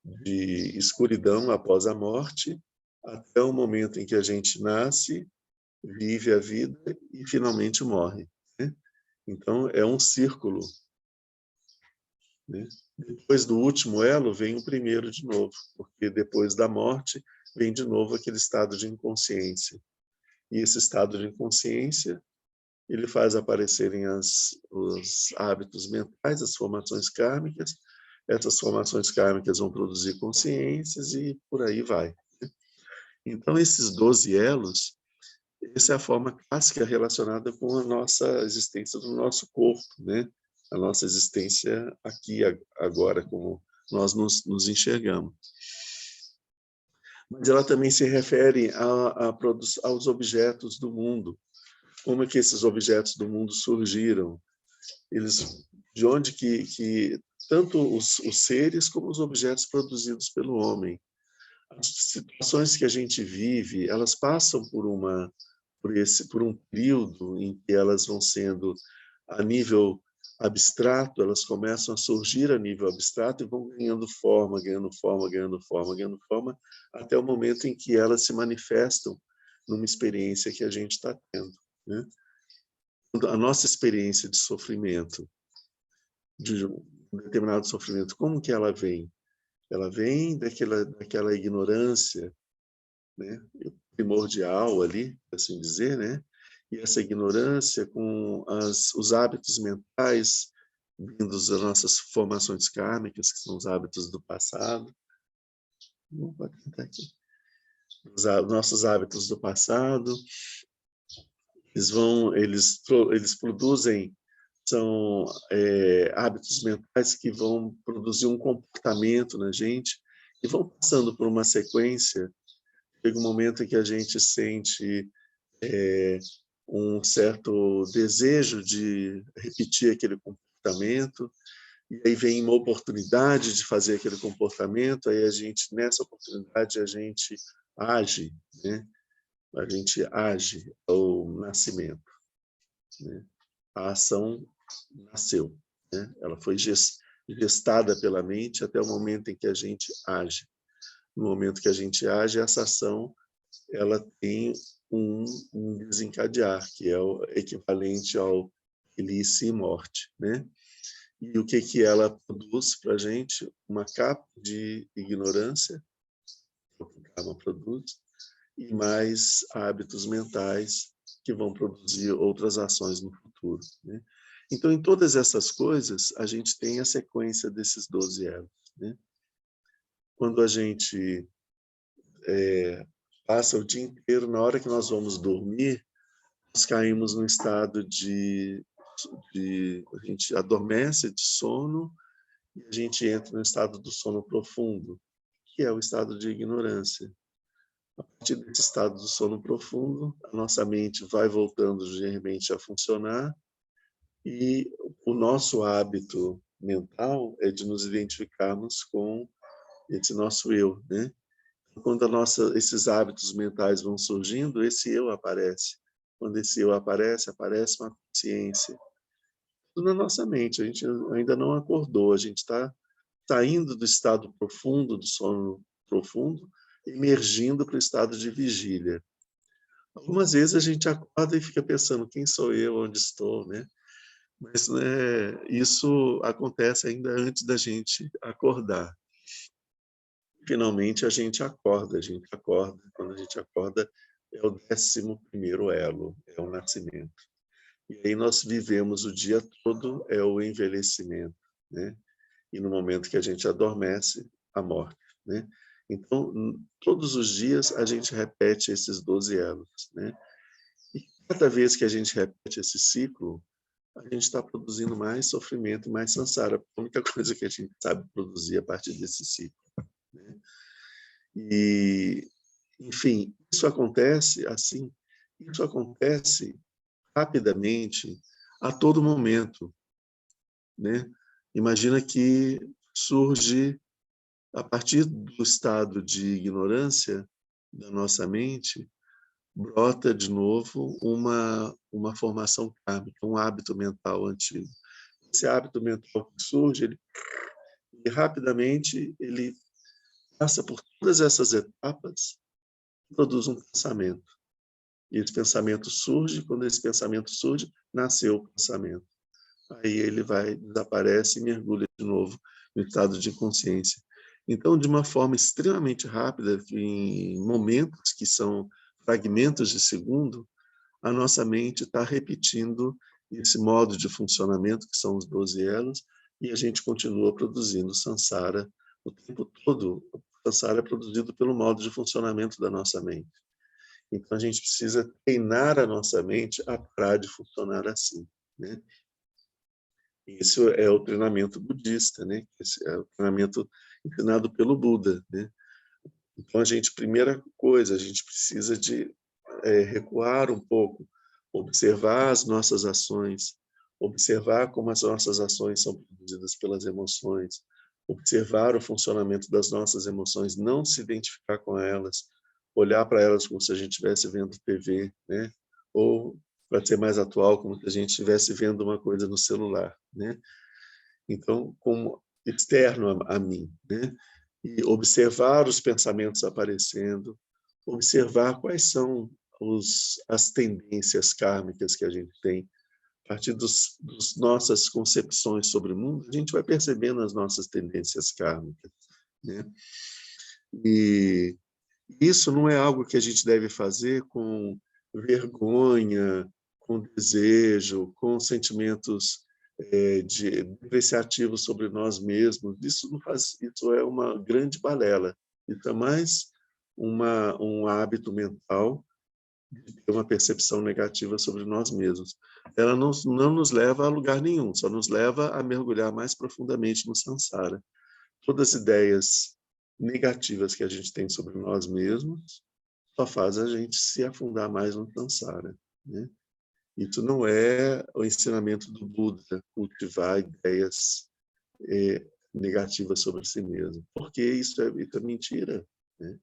de escuridão após a morte, até o momento em que a gente nasce, vive a vida e finalmente morre, né? Então, é um círculo, né? Depois do último elo, vem o primeiro de novo, porque depois da morte, vem de novo aquele estado de inconsciência. E esse estado de inconsciência, ele faz aparecerem os hábitos mentais, as formações kármicas. Essas formações kármicas vão produzir consciências e por aí vai. Então, esses 12 elos, essa é a forma clássica relacionada com a nossa existência do nosso corpo, né? A nossa existência aqui, agora, como nós nos enxergamos. Mas ela também se refere aos objetos do mundo. Como é que esses objetos do mundo surgiram? De onde que tanto os seres como os objetos produzidos pelo homem. As situações que a gente vive, elas passam por um período em que elas vão sendo a nível abstrato, elas começam a surgir a nível abstrato e vão ganhando forma, ganhando forma, ganhando forma, ganhando forma, até o momento em que elas se manifestam numa experiência que a gente está tendo, né? A nossa experiência de sofrimento, de um determinado sofrimento, como que ela vem? Ela vem daquela ignorância, né, primordial ali, assim dizer, né? E essa ignorância com os hábitos mentais vindos das nossas formações kármicas, que são os hábitos do passado. Não pode tentar aqui. Os nossos hábitos do passado, eles produzem, são hábitos mentais que vão produzir um comportamento na gente e vão passando por uma sequência. Chega um momento em que a gente sente um certo desejo de repetir aquele comportamento, e aí vem uma oportunidade de fazer aquele comportamento, aí nessa oportunidade, a gente age, né? A gente age ao nascimento, né? A ação nasceu, né? Ela foi gestada pela mente até o momento em que a gente age. No momento que a gente age, essa ação ela tem um desencadear, que é o equivalente ao velhice e morte, né? E o que ela produz para a gente? Uma capa de ignorância, que o karma produz, e mais hábitos mentais que vão produzir outras ações no futuro, né? Então, em todas essas coisas, a gente tem a sequência desses 12 elos, né? Quando a gente passa o dia inteiro, na hora que nós vamos dormir, nós caímos num estado a gente adormece de sono e a gente entra no estado do sono profundo, que é o estado de ignorância. A partir desse estado do sono profundo, a nossa mente vai voltando geralmente a funcionar e o nosso hábito mental é de nos identificarmos com esse nosso eu, né? Quando esses hábitos mentais vão surgindo, esse eu aparece. Quando esse eu aparece, aparece uma consciência. Tudo na nossa mente, a gente ainda não acordou, a gente está saindo do estado profundo, do sono profundo, emergindo para o estado de vigília. Algumas vezes a gente acorda e fica pensando, quem sou eu, onde estou, né? Mas né, isso acontece ainda antes da gente acordar. Finalmente a gente acorda, quando a gente acorda é o 11º elo, é o nascimento. E aí nós vivemos o dia todo, é o envelhecimento, né? E no momento que a gente adormece, a morte, né? Então, todos os dias a gente repete esses 12 elos, né? E cada vez que a gente repete esse ciclo, a gente está produzindo mais sofrimento, mais samsara. A única coisa que a gente sabe produzir a partir desse ciclo, né? E, enfim, isso acontece assim, isso acontece rapidamente, a todo momento, né? Imagina que surge, a partir do estado de ignorância da nossa mente, brota de novo uma formação kármica, um hábito mental antigo. Esse hábito mental que surge, ele rapidamente ele passa por todas essas etapas e produz um pensamento. E esse pensamento surge, quando esse pensamento surge, nasceu o pensamento. Aí ele desaparece e mergulha de novo no estado de consciência. Então, de uma forma extremamente rápida, em momentos que são fragmentos de segundo, a nossa mente está repetindo esse modo de funcionamento, que são os 12 elos, e a gente continua produzindo samsara o tempo todo. O samsara é produzido pelo modo de funcionamento da nossa mente. Então, a gente precisa treinar a nossa mente a parar de funcionar assim, né? Isso é o treinamento budista, né? Esse é o treinamento ensinado pelo Buda, né? Então, primeira coisa, a gente precisa de recuar um pouco, observar as nossas ações, observar como as nossas ações são produzidas pelas emoções, observar o funcionamento das nossas emoções, não se identificar com elas, olhar para elas como se a gente estivesse vendo TV, né? Ou, para ser mais atual, como se a gente estivesse vendo uma coisa no celular, né? Então, como externo a mim, né? E observar os pensamentos aparecendo, observar quais são as tendências kármicas que a gente tem. A partir das nossas concepções sobre o mundo, a gente vai percebendo as nossas tendências kármicas, né? E isso não é algo que a gente deve fazer com vergonha, com desejo, com sentimentos depreciativos sobre nós mesmos. Isso é uma grande balela. Isso é mais um hábito mental de ter uma percepção negativa sobre nós mesmos. Ela não nos leva a lugar nenhum, só nos leva a mergulhar mais profundamente no samsara. Todas as ideias negativas que a gente tem sobre nós mesmos só faz a gente se afundar mais no samsara, né? Isso não é o ensinamento do Buda, cultivar ideias negativas sobre si mesmo, porque isso é mentira, né?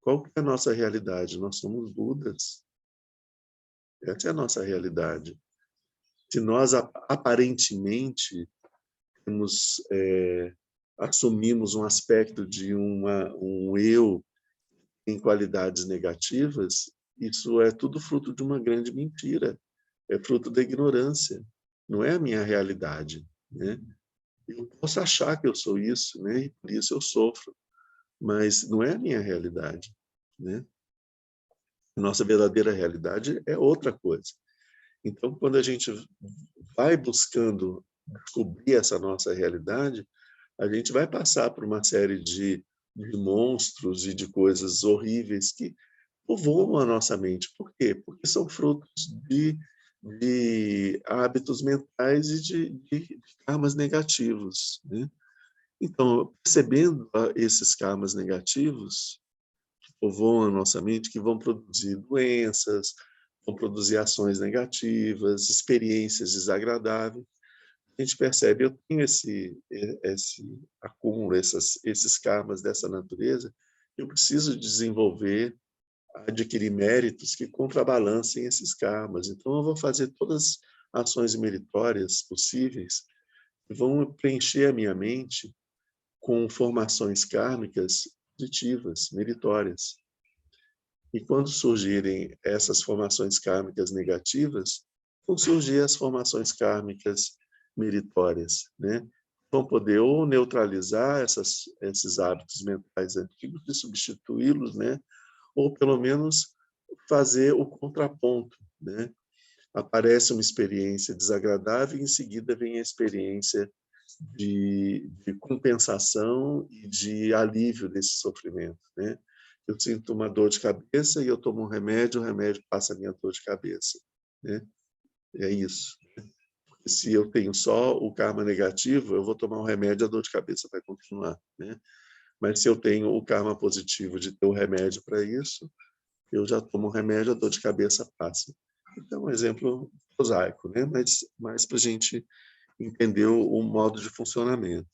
Qual que é a nossa realidade? Nós somos Budas. Essa é a nossa realidade. Se nós aparentemente assumimos um aspecto de um eu em qualidades negativas, isso é tudo fruto de uma grande mentira. É fruto da ignorância. Não é a minha realidade, né? Eu posso achar que eu sou isso, né? E por isso eu sofro, mas não é a minha realidade, né? Nossa verdadeira realidade é outra coisa. Então, quando a gente vai buscando descobrir essa nossa realidade, a gente vai passar por uma série de monstros e de coisas horríveis que povoam a nossa mente. Por quê? Porque são frutos de hábitos mentais e de karmas negativos, né? Então, percebendo esses karmas negativos que povoam a nossa mente, que vão produzir doenças, vão produzir ações negativas, experiências desagradáveis, a gente percebe, eu tenho esse acúmulo, esses karmas dessa natureza, eu preciso desenvolver, adquirir méritos que contrabalancem esses karmas. Então, eu vou fazer todas as ações meritórias possíveis que vão preencher a minha mente com formações kármicas positivas, meritórias. E quando surgirem essas formações kármicas negativas, vão surgir as formações kármicas meritórias, né? Vão poder ou neutralizar esses hábitos mentais antigos e substituí-los, né? Ou pelo menos fazer o contraponto, né? Aparece uma experiência desagradável e em seguida vem a experiência de compensação e de alívio desse sofrimento, né? Eu sinto uma dor de cabeça e eu tomo um remédio, o remédio passa a minha dor de cabeça, né? É isso. Porque se eu tenho só o karma negativo, eu vou tomar um remédio, a dor de cabeça vai continuar, né? Mas se eu tenho o karma positivo de ter o remédio para isso, eu já tomo um remédio, a dor de cabeça passa. Então, um exemplo prosaico, né? Mas para a gente entender o modo de funcionamento.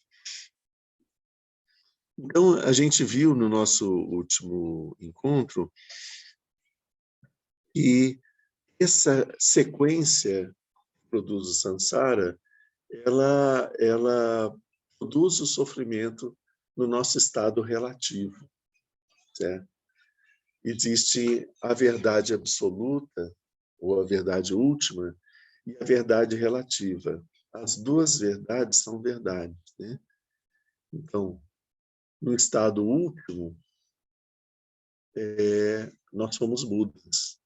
Então, a gente viu no nosso último encontro que essa sequência que produz o samsara, ela produz o sofrimento no nosso estado relativo, certo? Existe a verdade absoluta, ou a verdade última, e a verdade relativa. As duas verdades são verdades, né? Então, no estado último, nós somos Budas.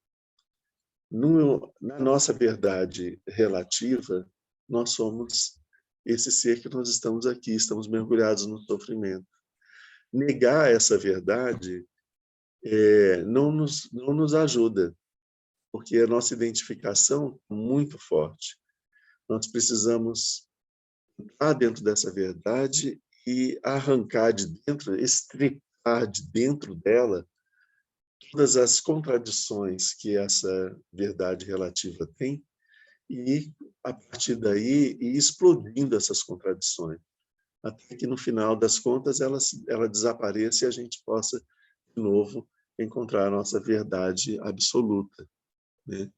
Na nossa verdade relativa, nós somos esse ser que nós estamos aqui, estamos mergulhados no sofrimento. Negar essa verdade não nos ajuda, porque a nossa identificação é muito forte. Nós precisamos entrar dentro dessa verdade e arrancar de dentro, estripar de dentro dela todas as contradições que essa verdade relativa tem e, a partir daí, ir explodindo essas contradições, até que, no final das contas, ela desapareça e a gente possa, de novo, encontrar a nossa verdade absoluta, né?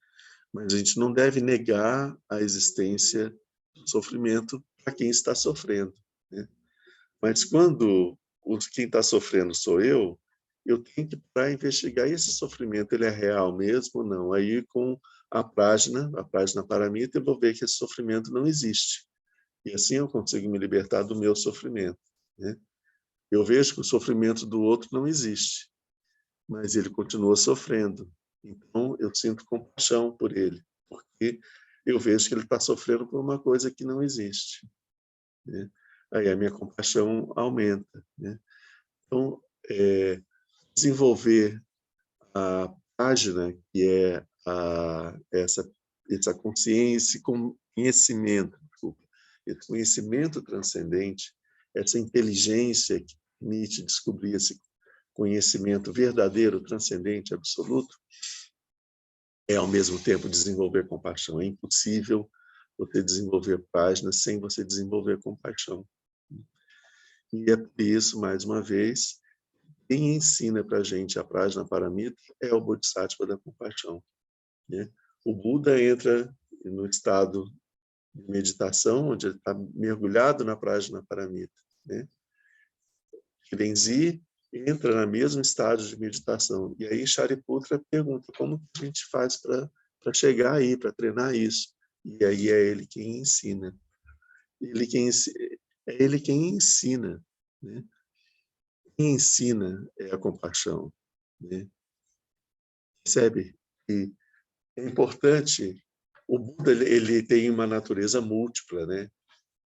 Mas a gente não deve negar a existência do sofrimento para quem está sofrendo, né? Mas quando quem está sofrendo sou eu tenho que parar e investigar esse sofrimento, ele é real mesmo ou não? Aí, com a prajna paramita, eu vou ver que esse sofrimento não existe. E assim eu consigo me libertar do meu sofrimento, né? Eu vejo que o sofrimento do outro não existe, mas ele continua sofrendo. Então, eu sinto compaixão por ele, porque eu vejo que ele está sofrendo por uma coisa que não existe, né? Aí a minha compaixão aumenta, né? Então, desenvolver a página, que é essa consciência, conhecimento, desculpa, esse conhecimento transcendente, essa inteligência que permite descobrir esse conhecimento verdadeiro, transcendente, absoluto, é ao mesmo tempo desenvolver compaixão. É impossível você desenvolver páginas sem você desenvolver compaixão. E é por isso, mais uma vez, quem ensina para a gente a Prajna Paramita é o Bodhisattva da compaixão, né? O Buda entra no estado de meditação, onde ele está mergulhado na Prajna Paramita, né? Shirenzi entra no mesmo estado de meditação. E aí Shariputra pergunta como que a gente faz para chegar aí, para treinar isso. E aí é ele quem ensina. Ele quem ensina. é ele quem ensina, né? Quem ensina é a compaixão, né? Percebe que é importante. O Buda ele tem uma natureza múltipla, né?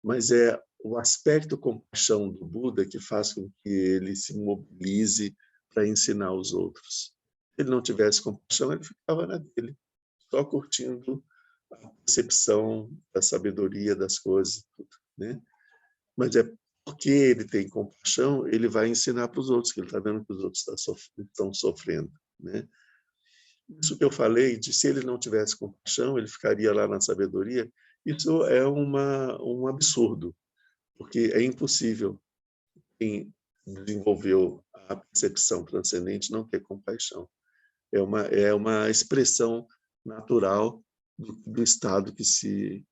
Mas é o aspecto compaixão do Buda que faz com que ele se mobilize para ensinar os outros. Se ele não tivesse compaixão, ele ficava na dele, só curtindo a percepção da sabedoria das coisas, né? Mas é porque ele tem compaixão, ele vai ensinar para os outros, que ele está vendo que os outros estão sofrendo, né? Isso que eu falei, de se ele não tivesse compaixão, ele ficaria lá na sabedoria, isso é um absurdo, porque é impossível quem desenvolveu a percepção transcendente não ter compaixão. É uma expressão natural do estado que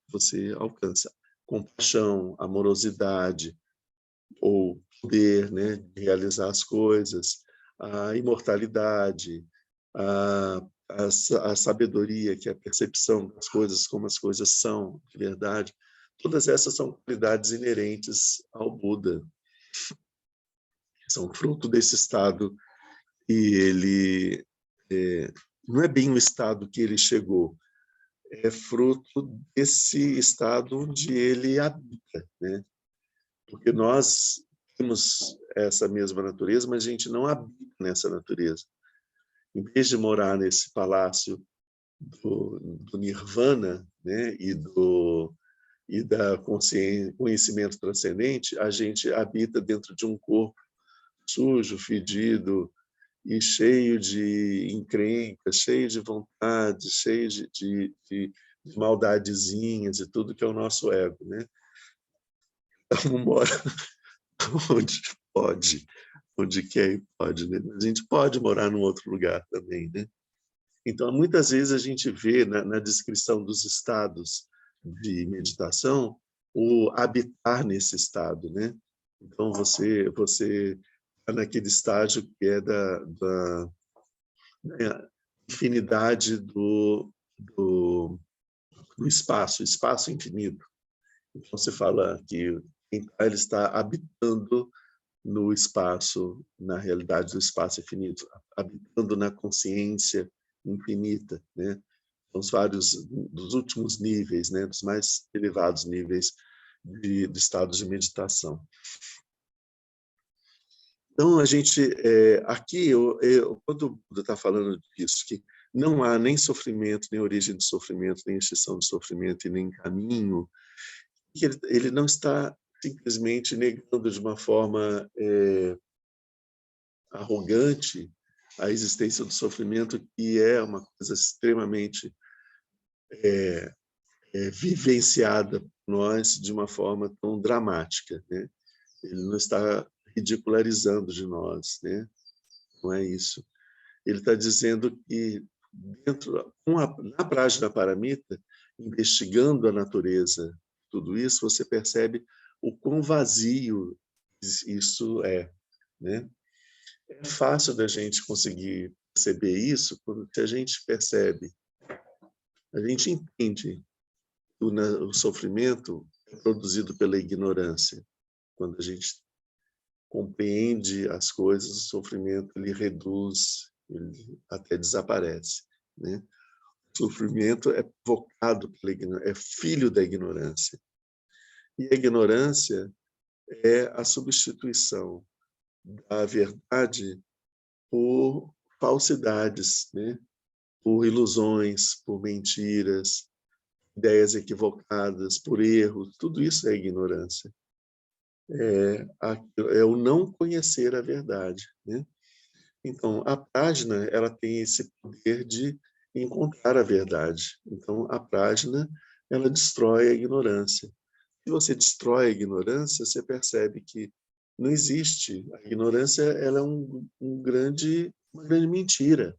você alcança. Compaixão, amorosidade, ou poder, né, de realizar as coisas, a imortalidade, a sabedoria, que é a percepção das coisas como as coisas são de verdade. Todas essas são qualidades inerentes ao Buda, são fruto desse estado e ele não é bem o estado que ele chegou, é fruto desse estado onde ele habita, né? Porque nós temos essa mesma natureza, mas a gente não habita nessa natureza. Em vez de morar nesse palácio do nirvana, né, e da conhecimento transcendente, a gente habita dentro de um corpo sujo, fedido e cheio de encrencas, cheio de vontades, cheio de maldadezinhas e tudo que é o nosso ego, né? Então, mora onde pode, onde quer e pode, né? A gente pode morar num outro lugar também, né? Então, muitas vezes a gente vê na descrição dos estados de meditação o habitar nesse estado, né? Então, você está naquele estágio que é da né, infinidade do espaço infinito. Então, você fala que ele está habitando no espaço, na realidade do espaço infinito, habitando na consciência infinita, né? Os vários dos últimos níveis, né? Dos mais elevados níveis de estados de meditação. Então a gente aqui, quando o Buda está falando disso, que não há nem sofrimento, nem origem de sofrimento, nem extinção de sofrimento e nem caminho, que ele não está simplesmente negando de uma forma arrogante a existência do sofrimento, que é uma coisa extremamente vivenciada por nós de uma forma tão dramática, né? Ele não está ridicularizando de nós, né? Não é isso. Ele está dizendo que na Prajnaparamita, investigando a natureza, tudo isso, você percebe o quão vazio isso é, né? É fácil da gente conseguir perceber isso quando a gente percebe, a gente entende que o sofrimento é produzido pela ignorância. Quando a gente compreende as coisas, o sofrimento ele reduz, ele até desaparece, né? O sofrimento é provocado pela ignorância, é filho da ignorância. E a ignorância é a substituição da verdade por falsidades, né? Por ilusões, por mentiras, ideias equivocadas, por erros. Tudo isso é ignorância. É o não conhecer a verdade, né? Então, a prajna, ela tem esse poder de encontrar a verdade. Então, a prajna, ela destrói a ignorância. Se você destrói a ignorância, você percebe que não existe. A ignorância, ela é uma grande mentira,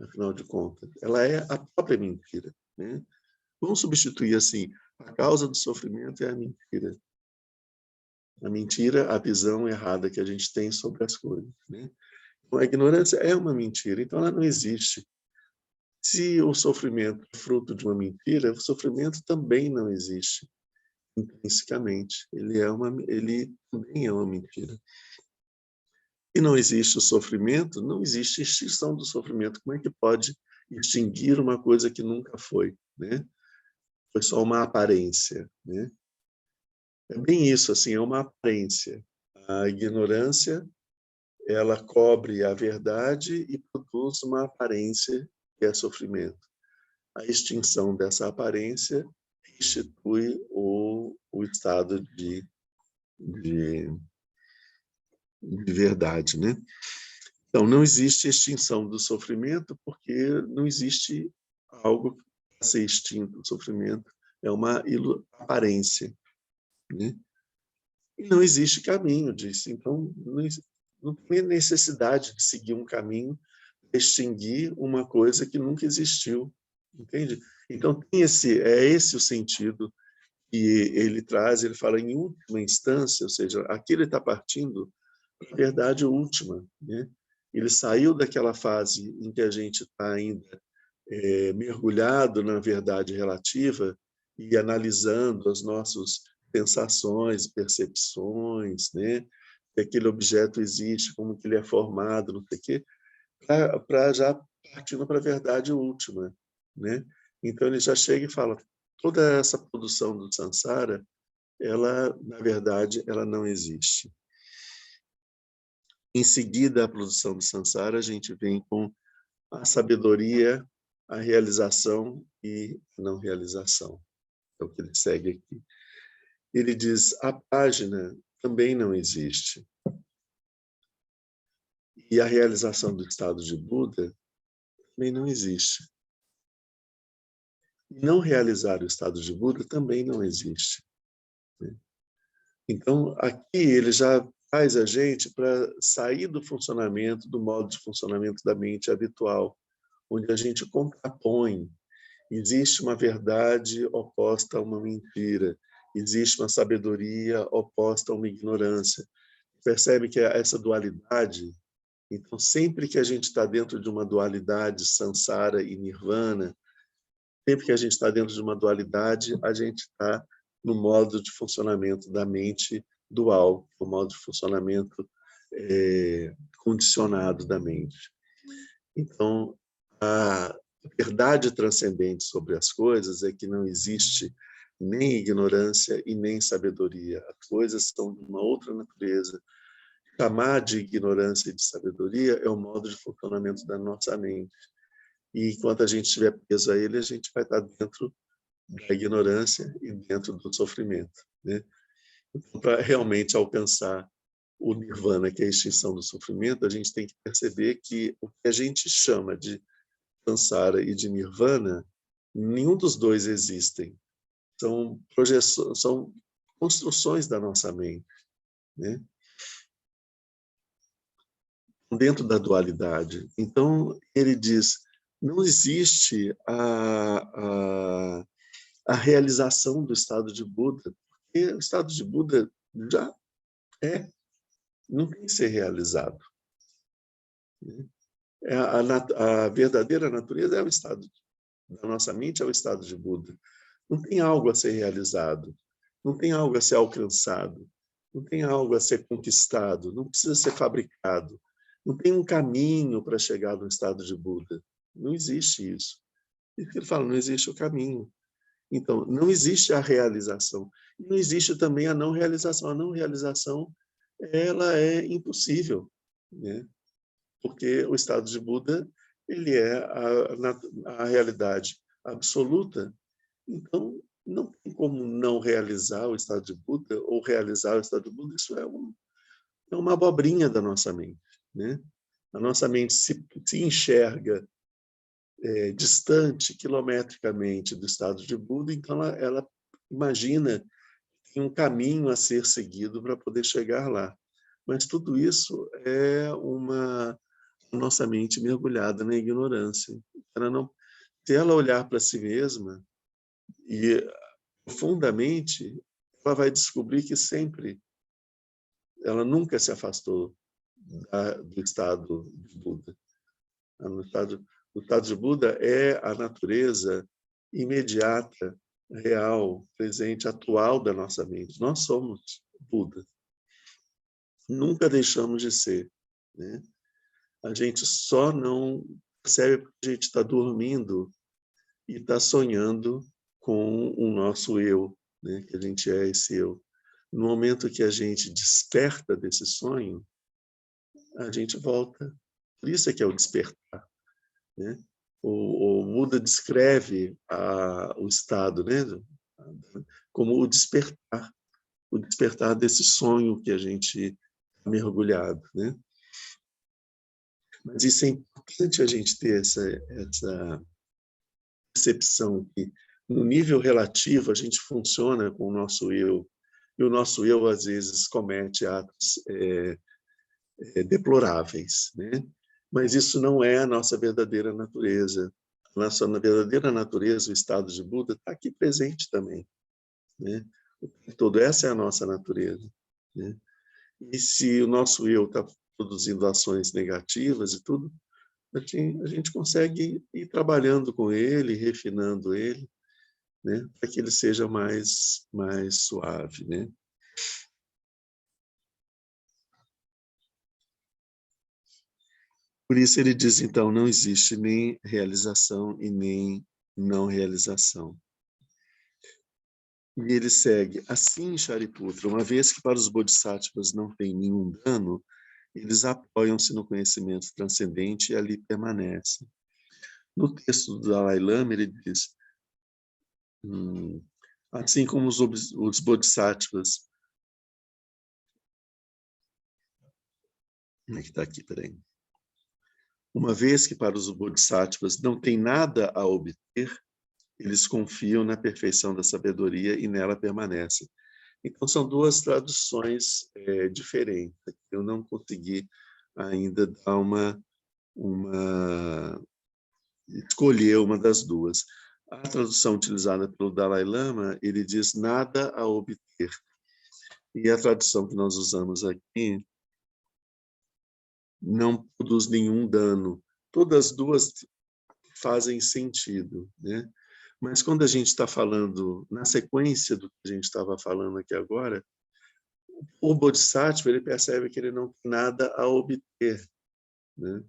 afinal de contas. Ela é a própria mentira, né? Vamos substituir assim, a causa do sofrimento é a mentira. A mentira, a visão errada que a gente tem sobre as coisas, né? Então, a ignorância é uma mentira, então ela não existe. Se o sofrimento é fruto de uma mentira, o sofrimento também não existe. intrinsecamente. Ele também é uma mentira. E não existe o sofrimento, não existe extinção do sofrimento. Como é que pode extinguir uma coisa que nunca foi, né? Foi só uma aparência, né? É bem isso, assim, é uma aparência. A ignorância, ela cobre a verdade e produz uma aparência que é sofrimento. A extinção dessa aparência institui o estado de, de verdade, né? Então, não existe extinção do sofrimento porque não existe algo a ser extinto. O sofrimento é uma aparência, né? E não existe caminho disso. Então, não tem necessidade de seguir um caminho, extinguir uma coisa que nunca existiu, entende? Então, é esse o sentido que ele traz. Ele fala em última instância, ou seja, aqui ele está partindo para a verdade última, né? Ele saiu daquela fase em que a gente está ainda mergulhado na verdade relativa e analisando as nossas sensações, percepções, né? Que aquele objeto existe, como que ele é formado, não sei o quê, para já partindo para a verdade última, né? Então ele já chega e fala: toda essa produção do samsara, ela, na verdade, ela não existe. Em seguida, a produção do samsara, a gente vem com a sabedoria, a realização e a não realização. É o que ele segue aqui. Ele diz: a página também não existe. E a realização do estado de Buda também não existe. Não realizar o estado de Buda também não existe. Então, aqui ele já faz a gente para sair do funcionamento, do modo de funcionamento da mente habitual, onde a gente contrapõe. Existe uma verdade oposta a uma mentira. Existe uma sabedoria oposta a uma ignorância. Percebe que essa dualidade, então sempre que a gente está dentro de uma dualidade, samsara e nirvana, sempre que a gente está dentro de uma dualidade, a gente está no modo de funcionamento da mente dual, o modo de funcionamento condicionado da mente. Então, a verdade transcendente sobre as coisas é que não existe nem ignorância e nem sabedoria. As coisas são de uma outra natureza. Chamar de ignorância e de sabedoria é o modo de funcionamento da nossa mente. E enquanto a gente estiver preso a ele, a gente vai estar dentro da ignorância e dentro do sofrimento, né? Então, para realmente alcançar o nirvana, que é a extinção do sofrimento, a gente tem que perceber que o que a gente chama de samsara e de nirvana, nenhum dos dois existem. São projeções, são construções da nossa mente, né? Dentro da dualidade. Então, ele diz, não existe a realização do estado de Buda, porque o estado de Buda já não tem que ser realizado. A verdadeira natureza é o estado da nossa mente, é o estado de Buda. Não tem algo a ser realizado, não tem algo a ser alcançado, não tem algo a ser conquistado, não precisa ser fabricado, não tem um caminho para chegar no estado de Buda. Não existe isso. Isso que ele fala, não existe o caminho. Então, não existe a realização. E não existe também a não realização. A não realização, ela é impossível, né? Porque o estado de Buda, ele é a realidade absoluta. Então, não tem como não realizar o estado de Buda ou realizar o estado de Buda. Isso é uma abobrinha da nossa mente, né? A nossa mente se enxerga distante, quilometricamente, do estado de Buda, então ela imagina que tem um caminho a ser seguido para poder chegar lá. Mas tudo isso é uma nossa mente mergulhada na ignorância. Ela não, se ela olhar para si mesma e profundamente, ela vai descobrir que sempre, ela nunca se afastou do estado de Buda. O estado de Buda é a natureza imediata real, presente, atual da nossa mente. Nós somos Buda. Nunca deixamos de ser, né? A gente só não percebe porque a gente está dormindo e está sonhando com o nosso eu, né? Que a gente é esse eu. No momento que a gente desperta desse sonho, a gente volta. Por isso é que é o despertar, né? O Buda descreve o estado, né? Como o despertar desse sonho que a gente está mergulhado, né? Mas isso é importante a gente ter essa percepção que, no nível relativo, a gente funciona com o nosso eu, e o nosso eu, às vezes, comete atos deploráveis, né? Mas isso não é a nossa verdadeira natureza. A nossa verdadeira natureza, o estado de Buda, está aqui presente também, né? O tempo todo, essa é a nossa natureza, né? E se o nosso eu está produzindo ações negativas e tudo, a gente consegue ir trabalhando com ele, refinando ele, né? Para que ele seja mais suave, né? Por isso ele diz, então, não existe nem realização e nem não realização. E ele segue, assim, Shariputra, uma vez que para os bodhisattvas não tem nenhum dano, eles apoiam-se no conhecimento transcendente e ali permanecem. No texto do Dalai Lama, ele diz, assim como os bodhisattvas... Como é que está aqui? Peraí. Uma vez que para os bodhisattvas não tem nada a obter, eles confiam na perfeição da sabedoria e nela permanecem. Então, são duas traduções diferentes. Eu não consegui ainda dar escolher uma das duas. A tradução utilizada pelo Dalai Lama, ele diz nada a obter. E a tradução que nós usamos aqui não produz nenhum dano. Todas as duas fazem sentido, né? Mas quando a gente está falando, na sequência do que a gente estava falando aqui agora, o Bodhisattva ele percebe que ele não tem nada a obter, né?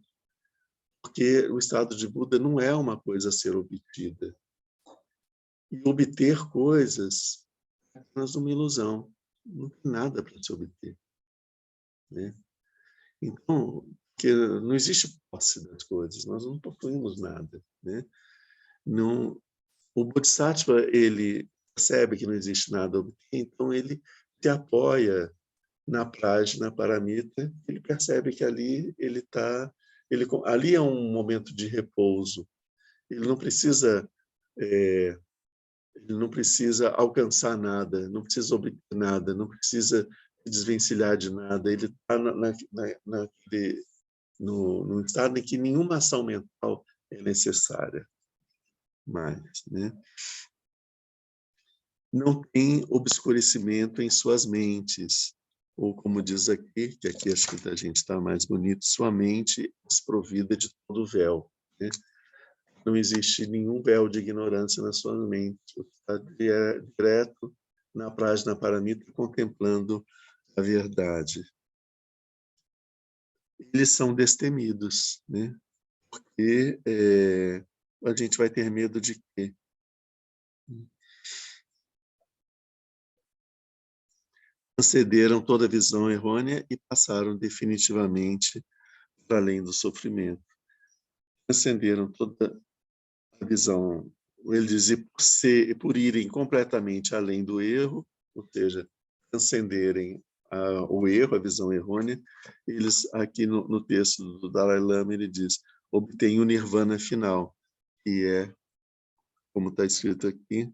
Porque o estado de Buda não é uma coisa a ser obtida. E obter coisas é apenas uma ilusão. Não tem nada para se obter, né? Então, que não existe posse das coisas, nós não possuímos nada, né? Não, o Bodhisattva, ele percebe que não existe nada a obter, então ele se apoia na prajna paramita, ele percebe que ali ali é um momento de repouso. Ele não precisa alcançar nada, não precisa obter nada, não precisa se desvencilhar de nada. Ele está no estado em que nenhuma ação mental é necessária mais, né? Não tem obscurecimento em suas mentes, ou como diz aqui, que aqui acho que a gente está mais bonito, sua mente desprovida de todo véu, né? Não existe nenhum véu de ignorância na sua mente. Você está direto na prajna paramita contemplando a verdade. Eles são destemidos, né? Porque a gente vai ter medo de quê? Concederam toda a visão errônea e passaram definitivamente para além do sofrimento. Transcenderam toda a visão, ele dizia, por irem completamente além do erro, ou seja, transcenderem o erro, a visão errônea, eles, aqui no texto do Dalai Lama, ele diz, obtêm o nirvana final, que é, como está escrito aqui,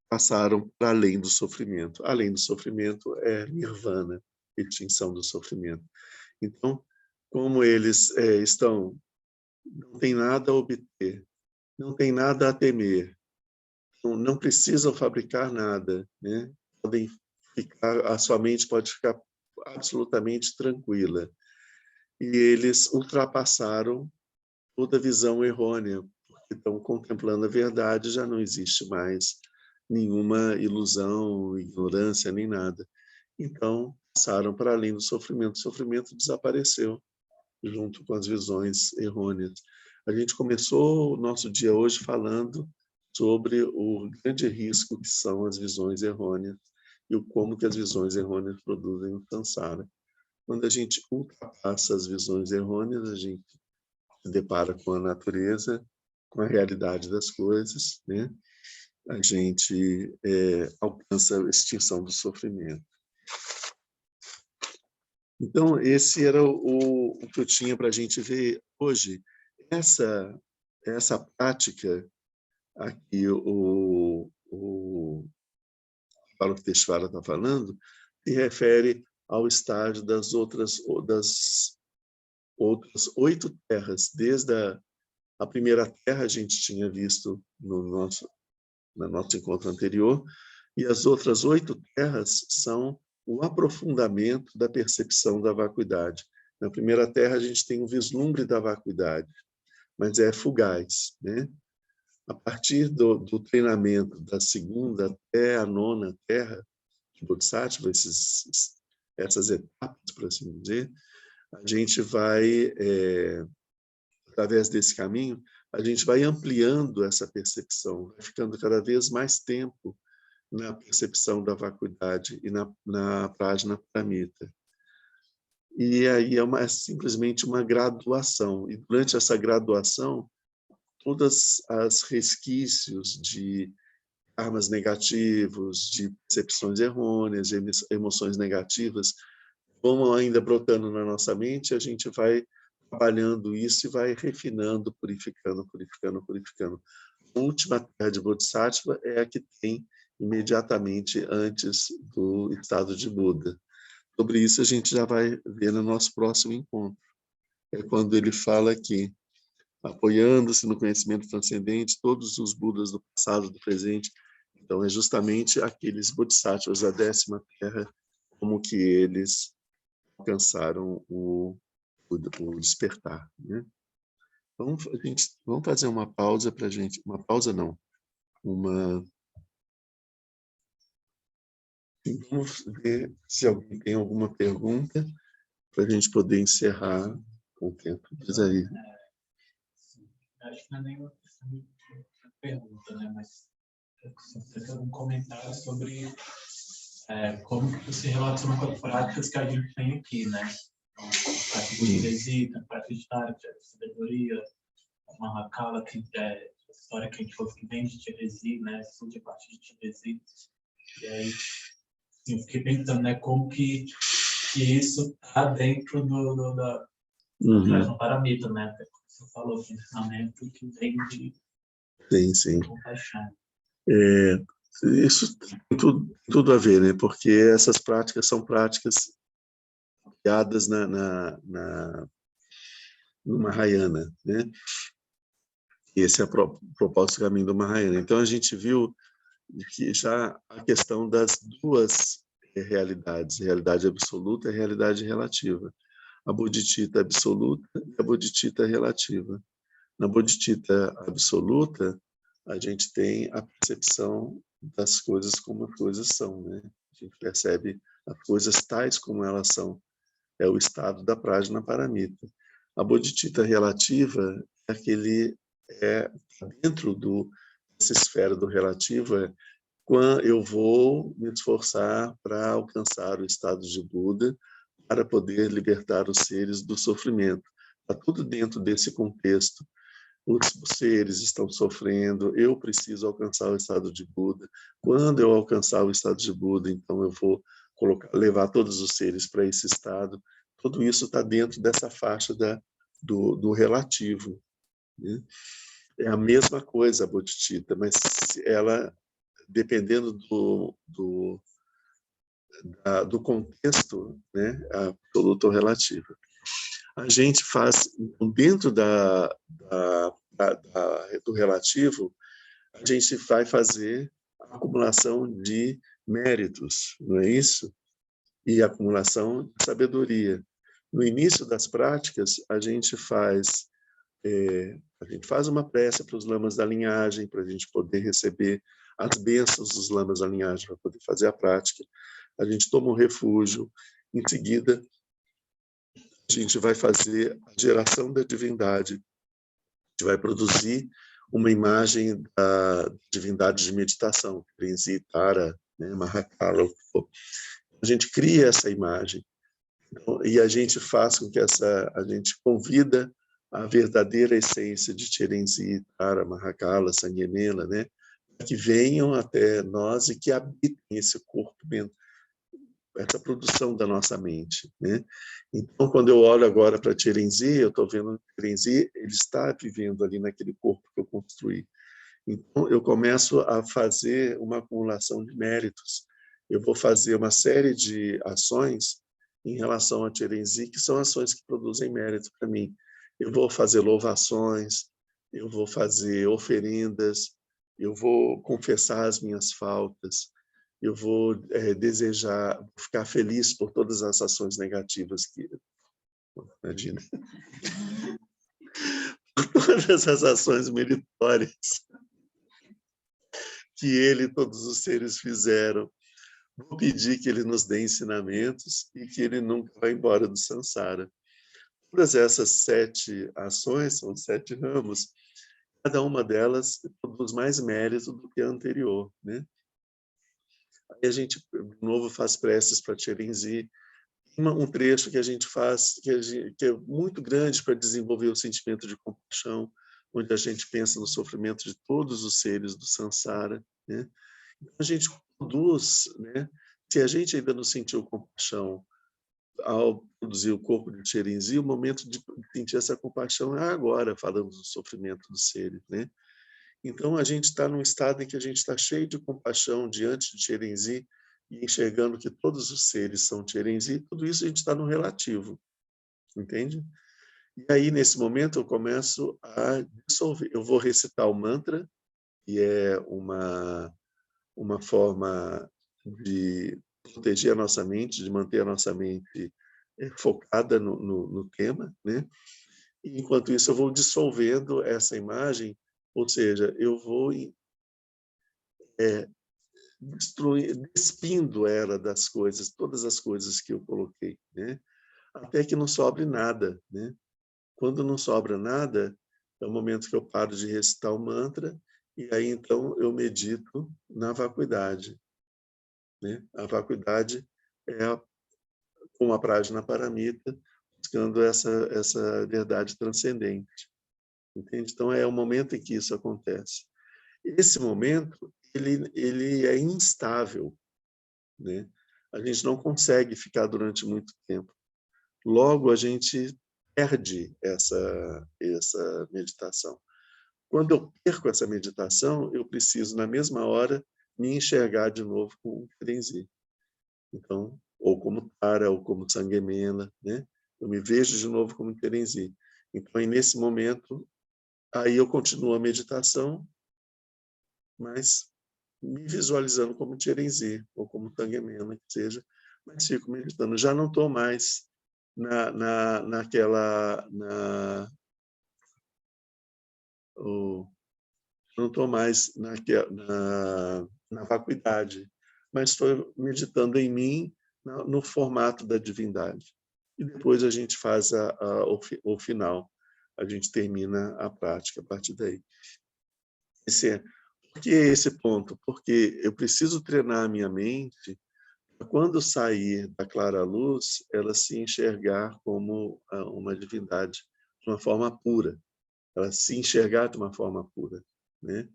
passaram para além do sofrimento. Além do sofrimento é nirvana, extinção do sofrimento. Então, como eles não tem nada a obter, não tem nada a temer, não precisam fabricar nada, né? A sua mente pode ficar absolutamente tranquila. E eles ultrapassaram toda a visão errônea, que estão contemplando a verdade, já não existe mais nenhuma ilusão, ignorância, nem nada. Então, passaram para além do sofrimento. O sofrimento desapareceu junto com as visões errôneas. A gente começou o nosso dia hoje falando sobre o grande risco que são as visões errôneas e o como que as visões errôneas produzem o samsara. Quando a gente ultrapassa as visões errôneas, a gente se depara com a natureza, com a realidade das coisas, né? A gente alcança a extinção do sofrimento. Então, esse era o que eu tinha para a gente ver hoje. Essa prática aqui, o Avalokiteshvara está falando, se refere ao estágio das outras 8 terras. Desde a primeira terra, a gente tinha visto no nosso encontro anterior, e as outras 8 terras são o aprofundamento da percepção da vacuidade. Na primeira terra, a gente tem um vislumbre da vacuidade, mas é fugaz, né? A partir do treinamento da segunda até a 9ª terra de Bodhisattva, essas etapas, por assim dizer, a gente vai, através desse caminho, a gente vai ampliando essa percepção, vai ficando cada vez mais tempo na percepção da vacuidade e na prajna paramita. E aí é simplesmente uma graduação. E durante essa graduação, todas as resquícios de karmas negativos, de percepções errôneas, de emoções negativas, vão ainda brotando na nossa mente, a gente vai trabalhando isso e vai refinando, purificando. A última terra de Bodhisattva é a que tem imediatamente antes do estado de Buda. Sobre isso a gente já vai ver no nosso próximo encontro. É quando ele fala aqui, apoiando-se no conhecimento transcendente, todos os Budas do passado, do presente. Então, é justamente aqueles Bodhisattvas da 10ª terra, como que eles alcançaram o despertar, né? Vamos fazer uma pausa para a gente... Uma pausa, não. Vamos ver se alguém tem alguma pergunta para a gente poder encerrar com o tempo. Diz aí. Acho que não é nenhuma pergunta, né? Mas você tem um comentário sobre como que se relaciona com as práticas que a gente tem aqui, né? Então, a prática de resita, a prática de Tara, de sabedoria, a Mahakala, que é a história que a gente falou que vem de Tiresi, né? Surge a partir de Tiresi. E aí, assim, eu fiquei pensando, né? Como que isso está dentro da paramita, né? Você falou que ensinamento que vem de compaixão. Isso tem tudo a ver, né? Porque essas práticas são práticas criadas no Mahayana, né? Esse é o propósito do caminho do Mahayana. Então, a gente viu que já a questão das duas realidades, realidade absoluta e realidade relativa. A bodhicitta absoluta e a bodhicitta relativa. Na bodhicitta absoluta, a gente tem a percepção das coisas como as coisas são, né? A gente percebe as coisas tais como elas são. É o estado da prajna paramita. A bodhicitta relativa é dentro dessa esfera do relativo, quando eu vou me esforçar para alcançar o estado de Buda, para poder libertar os seres do sofrimento. Está tudo dentro desse contexto. Os seres estão sofrendo, eu preciso alcançar o estado de Buda. Quando eu alcançar o estado de Buda, então eu vou levar todos os seres para esse estado. Tudo isso está dentro dessa faixa do relativo, né? É a mesma coisa a bodhicitta, mas ela, dependendo do contexto, né, absoluto ou relativo. A gente faz, dentro do relativo, a gente vai fazer a acumulação de méritos, não é isso? E a acumulação de sabedoria. No início das práticas, a gente faz a gente faz uma prece para os lamas da linhagem, para a gente poder receber as bênçãos dos lamas da linhagem, para poder fazer a prática. A gente toma um refúgio. Em seguida, a gente vai fazer a geração da divindade. A gente vai produzir uma imagem da divindade de meditação, Prinzi, Tara, né, Mahakala. A gente cria essa imagem. Então, e a gente faz com que a gente convida a verdadeira essência de Chirenzi, Tara, Mahakala, Sanguemela, né, que venham até nós e que habitem esse corpo, essa produção da nossa mente, né? Então, quando eu olho agora para Chirenzi, eu estou vendo que Chirenzi, ele está vivendo ali naquele corpo que eu construí. Então, eu começo a fazer uma acumulação de méritos. Eu vou fazer uma série de ações em relação a Chirenzi, que são ações que produzem mérito para mim. Eu vou fazer louvações, eu vou fazer oferendas, eu vou confessar as minhas faltas, eu vou desejar, ficar feliz por todas as ações negativas que... Imagina. Por todas as ações meritórias que ele e todos os seres fizeram. Vou pedir que ele nos dê ensinamentos e que ele nunca vá embora do Sansara. Todas essas 7 ações, são 7 ramos, cada uma delas produz mais mérito do que a anterior, né? Aí a gente, de novo, faz preces para Chirenzi. Um trecho que a gente faz, que é muito grande para desenvolver o sentimento de compaixão, onde a gente pensa no sofrimento de todos os seres do Sansara, né? Então, a gente produz, né? Se a gente ainda não sentiu compaixão ao produzir o corpo de Chirenzi, o momento de sentir essa compaixão é agora, falando do sofrimento dos seres, né? Então, a gente está num estado em que a gente está cheio de compaixão diante de Chirenzi e enxergando que todos os seres são Chirenzi, tudo isso a gente está no relativo, entende? E aí, nesse momento, eu começo a dissolver. Eu vou recitar o mantra, que é uma forma de proteger a nossa mente, de manter a nossa mente focada no tema, né? E, enquanto isso, eu vou dissolvendo essa imagem, ou seja, eu vou despindo ela das coisas, todas as coisas que eu coloquei, né? Até que não sobre nada, né? Quando não sobra nada, é o momento que eu paro de recitar o mantra e aí então eu medito na vacuidade, né? A vacuidade é como a prajna paramita, buscando essa verdade transcendente, entende? Então é o momento em que isso acontece. Esse momento ele é instável, né? A gente não consegue ficar durante muito tempo. Logo, a gente perde essa meditação. Quando eu perco essa meditação, eu preciso, na mesma hora, me enxergar de novo como Chirenzi. Então, ou como Tara, ou como Sanguemela, né? Eu me vejo de novo como Chirenzi. Então, nesse momento, aí eu continuo a meditação, mas me visualizando como Chirenzi, ou como Sanguemela, que seja, mas fico meditando. Já não estou mais naquela... não estou mais na vacuidade, mas estou meditando em mim no formato da divindade. E depois a gente faz o final, a gente termina a prática a partir daí. Por que esse ponto? Porque eu preciso treinar a minha mente para, quando sair da clara luz, ela se enxergar como uma divindade, de uma forma pura. Ela se enxergar de uma forma pura, né?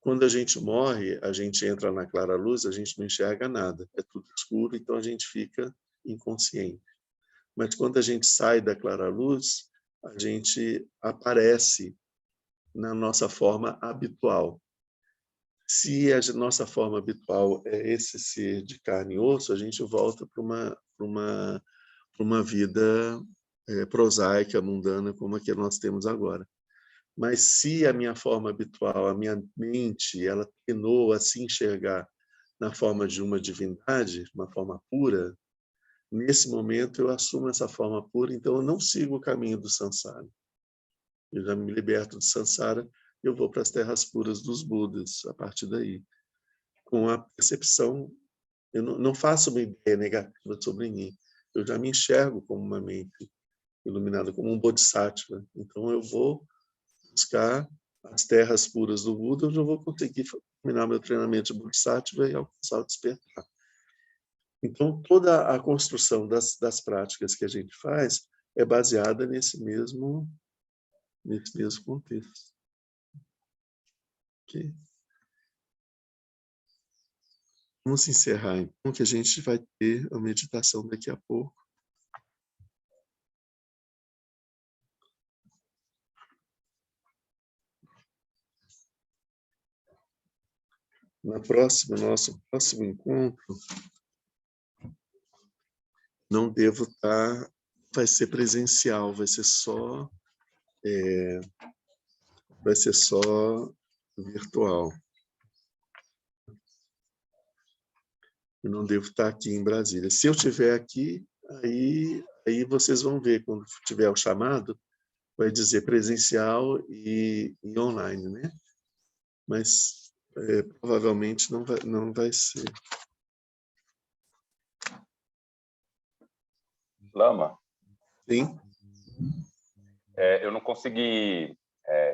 Quando a gente morre, a gente entra na clara luz, a gente não enxerga nada, é tudo escuro, então a gente fica inconsciente. Mas quando a gente sai da clara luz, a gente aparece na nossa forma habitual. Se a nossa forma habitual é esse ser de carne e osso, a gente volta para uma vida prosaica, mundana, como a que nós temos agora. Mas se a minha forma habitual, a minha mente, ela treinou a se enxergar na forma de uma divindade, uma forma pura, nesse momento eu assumo essa forma pura, então eu não sigo o caminho do Sansara. eu já me liberto de Sansara, eu vou para as terras puras dos Budas, a partir daí. Com a percepção, eu não faço uma ideia negativa sobre mim, eu já me enxergo como uma mente iluminada, como um Bodhisattva. Então eu vou buscar as terras puras do Buda, onde eu vou conseguir terminar meu treinamento de Bodhisattva e alcançar o despertar. Então, toda a construção das práticas que a gente faz é baseada nesse mesmo contexto. Okay. Vamos encerrar, então, que a gente vai ter a meditação daqui a pouco. Nosso próximo encontro, não devo estar, vai ser presencial, vai ser só virtual. Eu não devo estar aqui em Brasília. Se eu estiver aqui, aí vocês vão ver, quando tiver o chamado, vai dizer presencial e online, né? Mas provavelmente não vai ser. Lama? Sim? Eu não consegui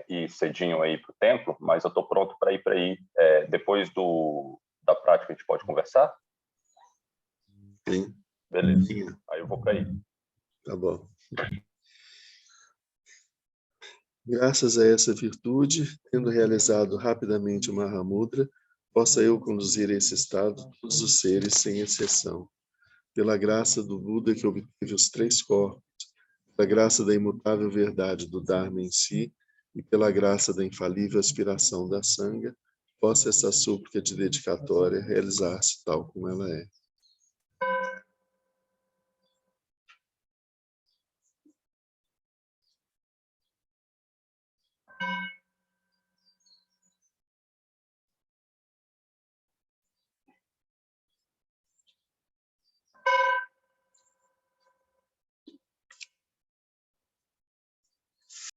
ir cedinho aí para o templo, mas eu estou pronto para ir depois da prática. A gente pode conversar? Sim. Beleza. Sim. Aí eu vou para aí. Tá bom. Graças a essa virtude, tendo realizado rapidamente o Mahamudra, possa eu conduzir a esse estado todos os seres, sem exceção. Pela graça do Buda que obteve os 3 corpos, pela graça da imutável verdade do Dharma em si e pela graça da infalível aspiração da Sangha, possa essa súplica de dedicatória realizar-se tal como ela é.